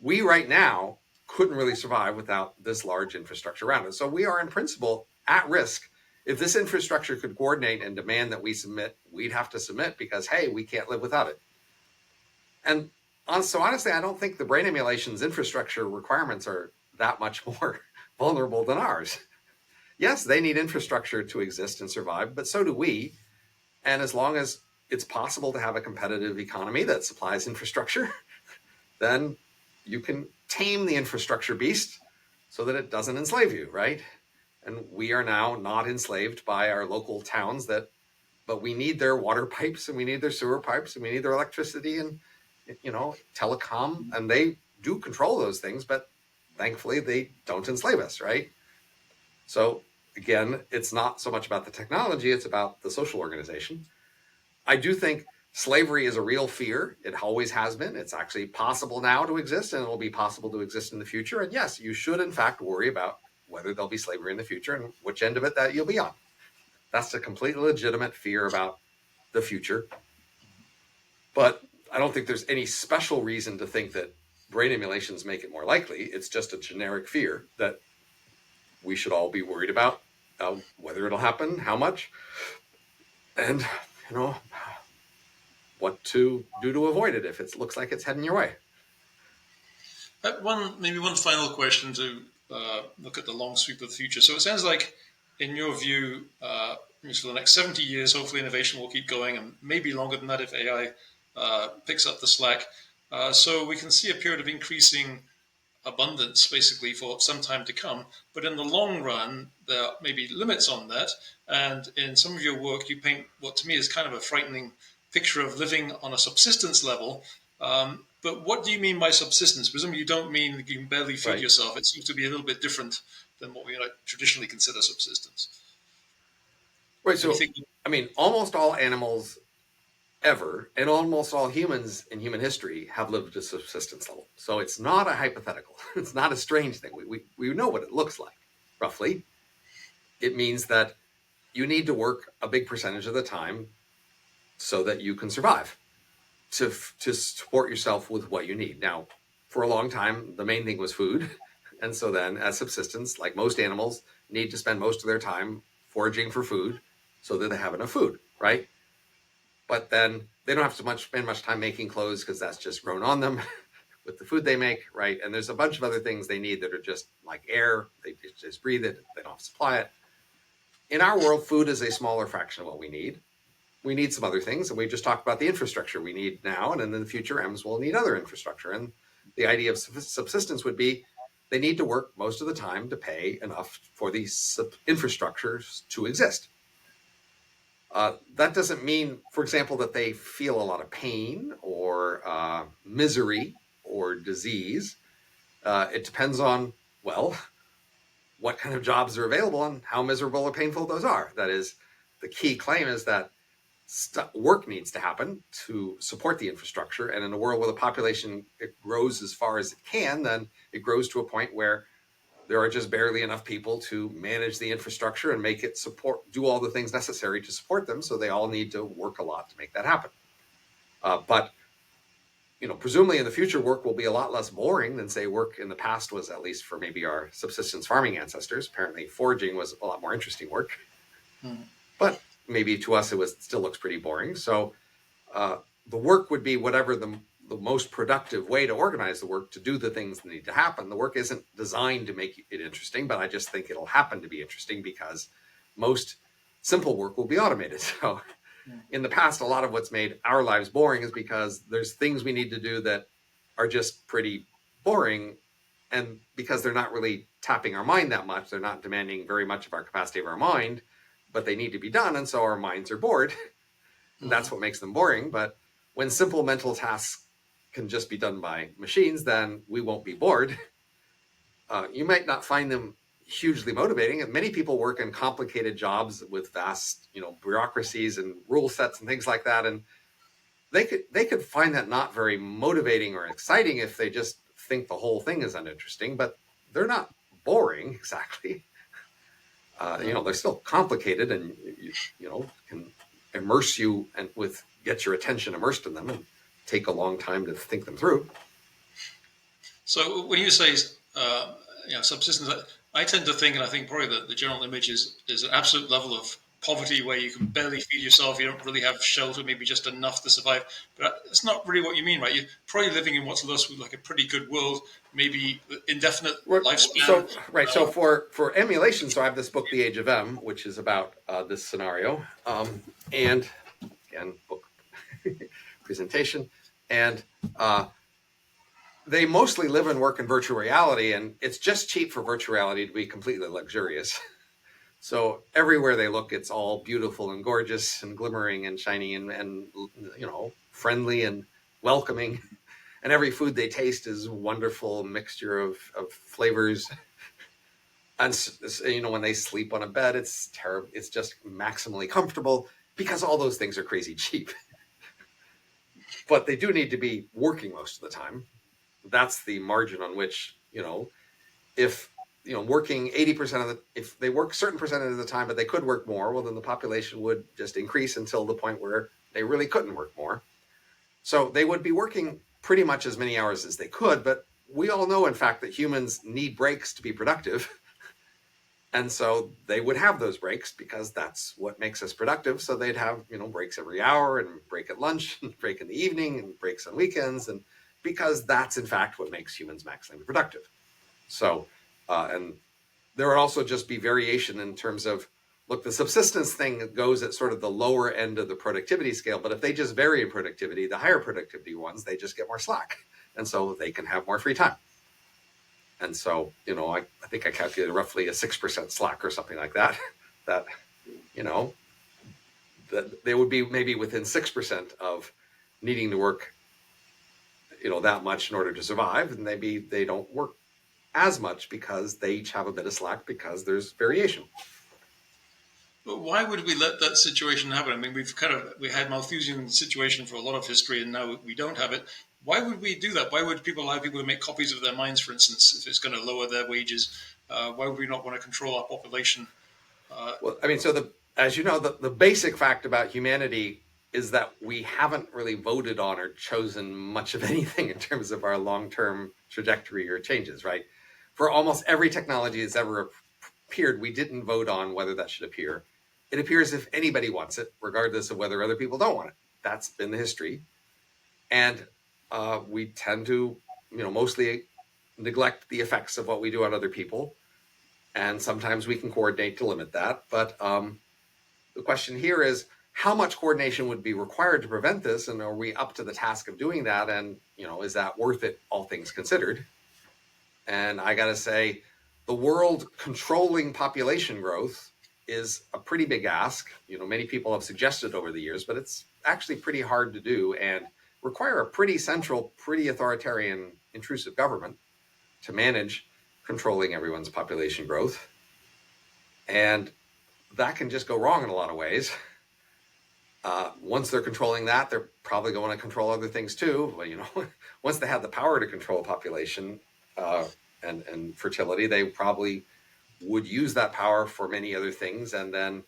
we right now couldn't really survive without this large infrastructure around us. So we are in principle at risk. If this infrastructure could coordinate and demand that we submit, we'd have to submit because, hey, we can't live without it. And so honestly, I don't think the brain emulation's infrastructure requirements are that much more vulnerable than ours. Yes, they need infrastructure to exist and survive, but so do we. And as long as it's possible to have a competitive economy that supplies infrastructure, then you can tame the infrastructure beast so that it doesn't enslave you, right? And we are now not enslaved by our local towns but we need their water pipes and we need their sewer pipes and we need their electricity and telecom, and they do control those things, but thankfully they don't enslave us, right? So again, it's not so much about the technology, it's about the social organization. I do think slavery is a real fear. It always has been. It's actually possible now to exist, and it'll be possible to exist in the future. And yes, you should, in fact, worry about whether there'll be slavery in the future and which end of it that you'll be on. That's a completely legitimate fear about the future. But I don't think there's any special reason to think that brain emulations make it more likely. It's just a generic fear that we should all be worried about, whether it'll happen, how much, and you know what to do to avoid it if it looks like it's heading your way. Maybe one final question to look at the long sweep of the future. So it sounds like, in your view, for the next 70 years, hopefully innovation will keep going, and maybe longer than that if AI picks up the slack. So we can see a period of increasing abundance basically for some time to come. But in the long run, there may be limits on that. And in some of your work, you paint what to me is kind of a frightening picture of living on a subsistence level. But what do you mean by subsistence? Presumably, you don't mean that you can barely feed Right. yourself. It seems to be a little bit different than what we traditionally consider subsistence. Right. And you So, think, I mean, almost all animals ever and almost all humans in human history have lived at a subsistence level. So it's not a hypothetical. It's not a strange thing. We know what it looks like, roughly. It means that you need to work a big percentage of the time so that you can survive, to support yourself with what you need. Now, for a long time, the main thing was food. And so then, as subsistence, like most animals, need to spend most of their time foraging for food so that they have enough food, right? But then they don't have to spend much time making clothes because that's just grown on them with the food they make, right? And there's a bunch of other things they need that are just like air. They just breathe it. They don't have to supply it. In our world, food is a smaller fraction of what we need. We need some other things, and we just talked about the infrastructure we need now, and in the future, M's will need other infrastructure. And the idea of subsistence would be they need to work most of the time to pay enough for these infrastructures to exist. That doesn't mean, for example, that they feel a lot of pain or misery or disease. It depends on, well, what kind of jobs are available and how miserable or painful those are. That is, the key claim is that work needs to happen to support the infrastructure. And in a world where the population it grows as far as it can, then it grows to a point where there are just barely enough people to manage the infrastructure and make it do all the things necessary to support them. So they all need to work a lot to make that happen. But presumably in the future, work will be a lot less boring than, say, work in the past was, at least for maybe our subsistence farming ancestors. Apparently, foraging was a lot more interesting work. But maybe to us, still looks pretty boring. So the work would be whatever the most productive way to organize the work to do the things that need to happen. The work isn't designed to make it interesting, but I just think it'll happen to be interesting because most simple work will be automated. So in the past, a lot of what's made our lives boring is because there's things we need to do that are just pretty boring. And because they're not really tapping our mind that much, they're not demanding very much of our capacity of our mind, but they need to be done. And so our minds are bored. And that's what makes them boring. But when simple mental tasks can just be done by machines, then we won't be bored. You might not find them hugely motivating. And many people work in complicated jobs with vast, bureaucracies and rule sets and things like that. And they could find that not very motivating or exciting if they just think the whole thing is uninteresting, but they're not boring exactly. They're still complicated and, can immerse you and get your attention immersed in them and take a long time to think them through. So when you say subsistence, I tend to think, and I think probably the general image is an absolute level of poverty where you can barely feed yourself, you don't really have shelter, maybe just enough to survive. But that's not really what you mean, right? You're probably living in what's less like a pretty good world, maybe indefinite lifespan. So for emulation, so I have this book, The Age of M, which is about this scenario. And again, book presentation. And they mostly live and work in virtual reality, and it's just cheap for virtual reality to be completely luxurious. So everywhere they look, it's all beautiful and gorgeous and glimmering and shiny and friendly and welcoming. And every food they taste is a wonderful mixture of flavors. And when they sleep on a bed, it's terrible. It's just maximally comfortable because all those things are crazy cheap. But they do need to be working most of the time. That's the margin on which, if working 80% if they work a certain percentage of the time, but they could work more, well, then the population would just increase until the point where they really couldn't work more. So they would be working pretty much as many hours as they could, but we all know, in fact, that humans need breaks to be productive. And so they would have those breaks because that's what makes us productive. So they'd have, breaks every hour and break at lunch and break in the evening and breaks on weekends. And because that's, in fact, what makes humans maximally productive. So, and there would also just be variation in terms of, look, the subsistence thing goes at sort of the lower end of the productivity scale. But if they just vary in productivity, the higher productivity ones, they just get more slack. And so they can have more free time. And so, I think I calculated roughly a 6% slack or something like that, that they would be maybe within 6% of needing to work, that much in order to survive. And maybe they don't work as much because they each have a bit of slack because there's variation. But why would we let that situation happen? I mean, we had Malthusian situation for a lot of history, and now we don't have it. Why would we do that? Why would people allow people to make copies of their minds, for instance, if it's going to lower their wages? Why would we not want to control our population? As you know, the basic fact about humanity is that we haven't really voted on or chosen much of anything in terms of our long-term trajectory or changes, right? For almost every technology that's ever appeared, we didn't vote on whether that should appear. It appears if anybody wants it, regardless of whether other people don't want it. That's been the history. And we tend to, mostly neglect the effects of what we do on other people. And sometimes we can coordinate to limit that. But the question here is, how much coordination would be required to prevent this? And are we up to the task of doing that? And, is that worth it, all things considered? And I got to say, the world controlling population growth is a pretty big ask. Many people have suggested over the years, but it's actually pretty hard to do. And require a pretty central, pretty authoritarian, intrusive government to manage controlling everyone's population growth. And that can just go wrong in a lot of ways. Once they're controlling that, they're probably going to control other things too. Well, once they have the power to control population and fertility, they probably would use that power for many other things. And then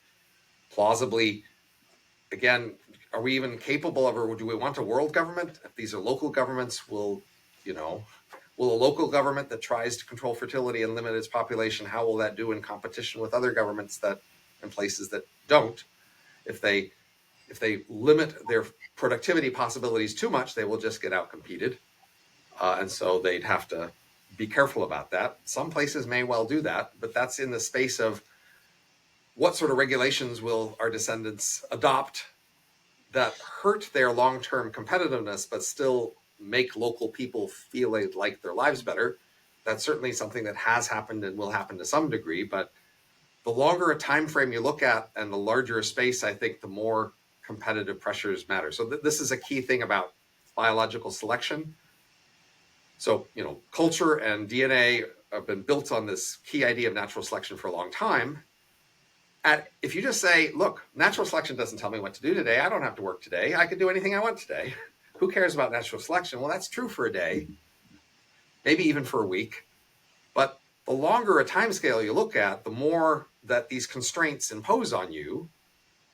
plausibly, again, are we even capable of, or do we want a world government? If these are local governments, will a local government that tries to control fertility and limit its population, how will that do in competition with other governments that in places that don't? If they limit their productivity possibilities too much, they will just get outcompeted. And so they'd have to be careful about that. Some places may well do that, but that's in the space of what sort of regulations will our descendants adopt that hurt their long-term competitiveness, but still make local people feel like their lives better. That's certainly something that has happened and will happen to some degree, but the longer a time frame you look at and the larger a space, I think the more competitive pressures matter. So this is a key thing about biological selection. So, culture and DNA have been built on this key idea of natural selection for a long time. If you just say, look, natural selection doesn't tell me what to do today. I don't have to work today. I can do anything I want today. Who cares about natural selection? Well, that's true for a day, maybe even for a week. But the longer a time scale you look at, the more that these constraints impose on you.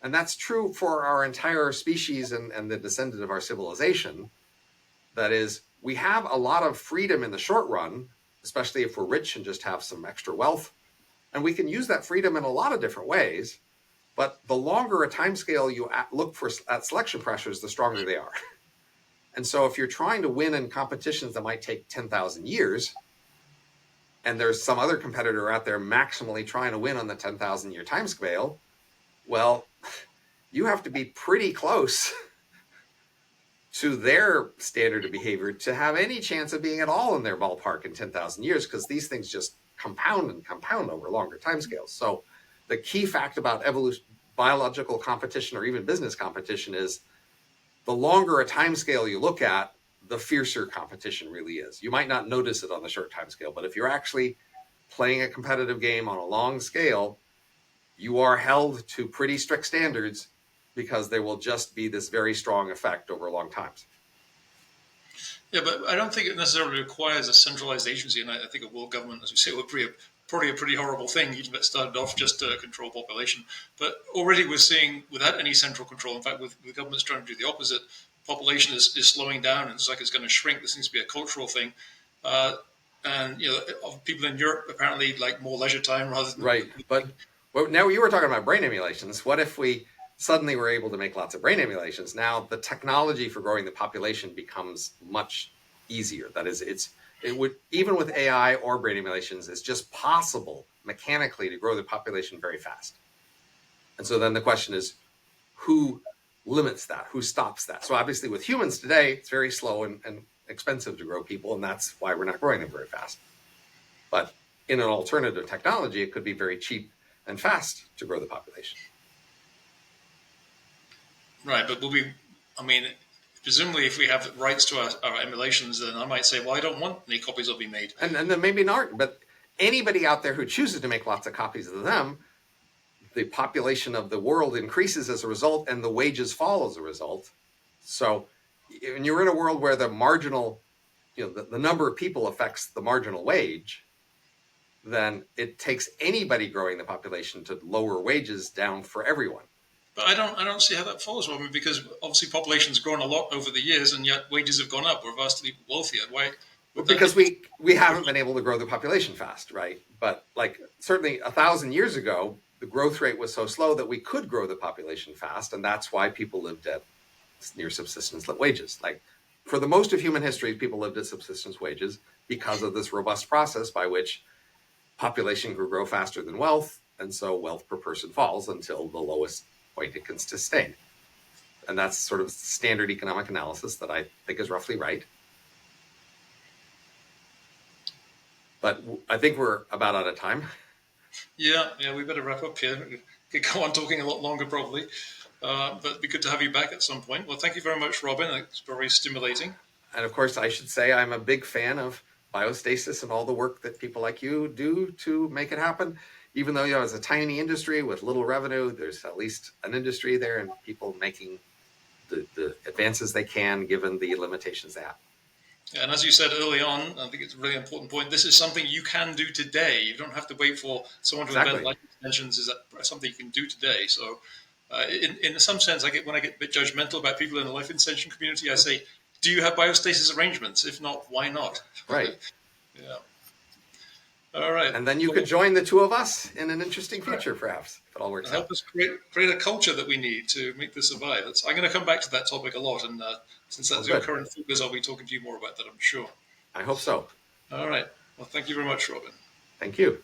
And that's true for our entire species and the descendant of our civilization. That is, we have a lot of freedom in the short run, especially if we're rich and just have some extra wealth. And we can use that freedom in a lot of different ways. But the longer a time scale you look for at selection pressures, the stronger they are. And so if you're trying to win in competitions that might take 10,000 years, and there's some other competitor out there maximally trying to win on the 10,000 year time scale, well, you have to be pretty close to their standard of behavior to have any chance of being at all in their ballpark in 10,000 years, because these things just compound and compound over longer timescales. So the key fact about evolution, biological competition, or even business competition is the longer a timescale you look at, the fiercer competition really is. You might not notice it on the short timescale, but if you're actually playing a competitive game on a long scale, you are held to pretty strict standards because there will just be this very strong effect over long times. Yeah, but I don't think it necessarily requires a centralized agency, and I think a world government, as we say, would be probably a pretty horrible thing, even if it started off just to control population. But already we're seeing, without any central control, in fact, with governments trying to do the opposite, population is slowing down, and it's like it's going to shrink. This seems to be a cultural thing. And people in Europe apparently like more leisure time rather than right. But now you were talking about brain emulations. What if we suddenly were able to make lots of brain emulations? Now the technology for growing the population becomes much easier. That is, it would, even with AI or brain emulations, it's just possible mechanically to grow the population very fast. And so then the question is, who limits that? Who stops that? So obviously with humans today, it's very slow and expensive to grow people, and that's why we're not growing them very fast. But in an alternative technology, it could be very cheap and fast to grow the population. Right, but presumably if we have rights to our emulations, then I might say, well, I don't want any copies of me made. And then maybe not, but anybody out there who chooses to make lots of copies of them, the population of the world increases as a result, and the wages fall as a result. So when you're in a world where the marginal, the number of people affects the marginal wage, then it takes anybody growing the population to lower wages down for everyone. But I don't see how that follows, Robin, because obviously population's grown a lot over the years, and yet wages have gone up. We're vastly wealthier. Why? Because we haven't been able to grow the population fast, right? But like certainly 1,000 years ago, the growth rate was so slow that we could grow the population fast, and that's why people lived at near subsistence wages. Like for the most of human history, people lived at subsistence wages because of this robust process by which population could grow faster than wealth, and so wealth per person falls until the lowest point it can sustain. And that's sort of standard economic analysis that I think is roughly right. But I think we're about out of time. Yeah, we better wrap up here. We could go on talking a lot longer, probably. But it'd be good to have you back at some point. Well, thank you very much, Robin. It's very stimulating. And of course, I should say I'm a big fan of biostasis and all the work that people like you do to make it happen. Even though it's a tiny industry with little revenue, there's at least an industry there and people making the advances they can given the limitations they have. And as you said early on, I think it's a really important point. This is something you can do today. You don't have to wait for someone to invent Exactly. life extensions. Is that something you can do today? So, in some sense, when I get a bit judgmental about people in the life extension community, I say, "Do you have biostasis arrangements? If not, why not?" Right. Yeah. All right. And then you Well, could join the two of us in an interesting future, perhaps, if it all works help out. us create a culture that we need to make this survive. I'm going to come back to that topic a lot, and since Well, that's your good. current focus, I'll be talking to you more about that, I'm sure. I hope so. All right. Well, thank you very much, Robin. Thank you.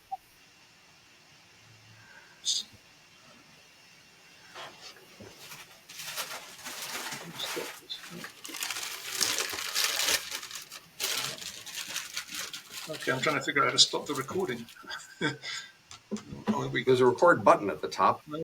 Okay, I'm trying to figure out how to stop the recording. Oh, there we go. There's a record button at the top.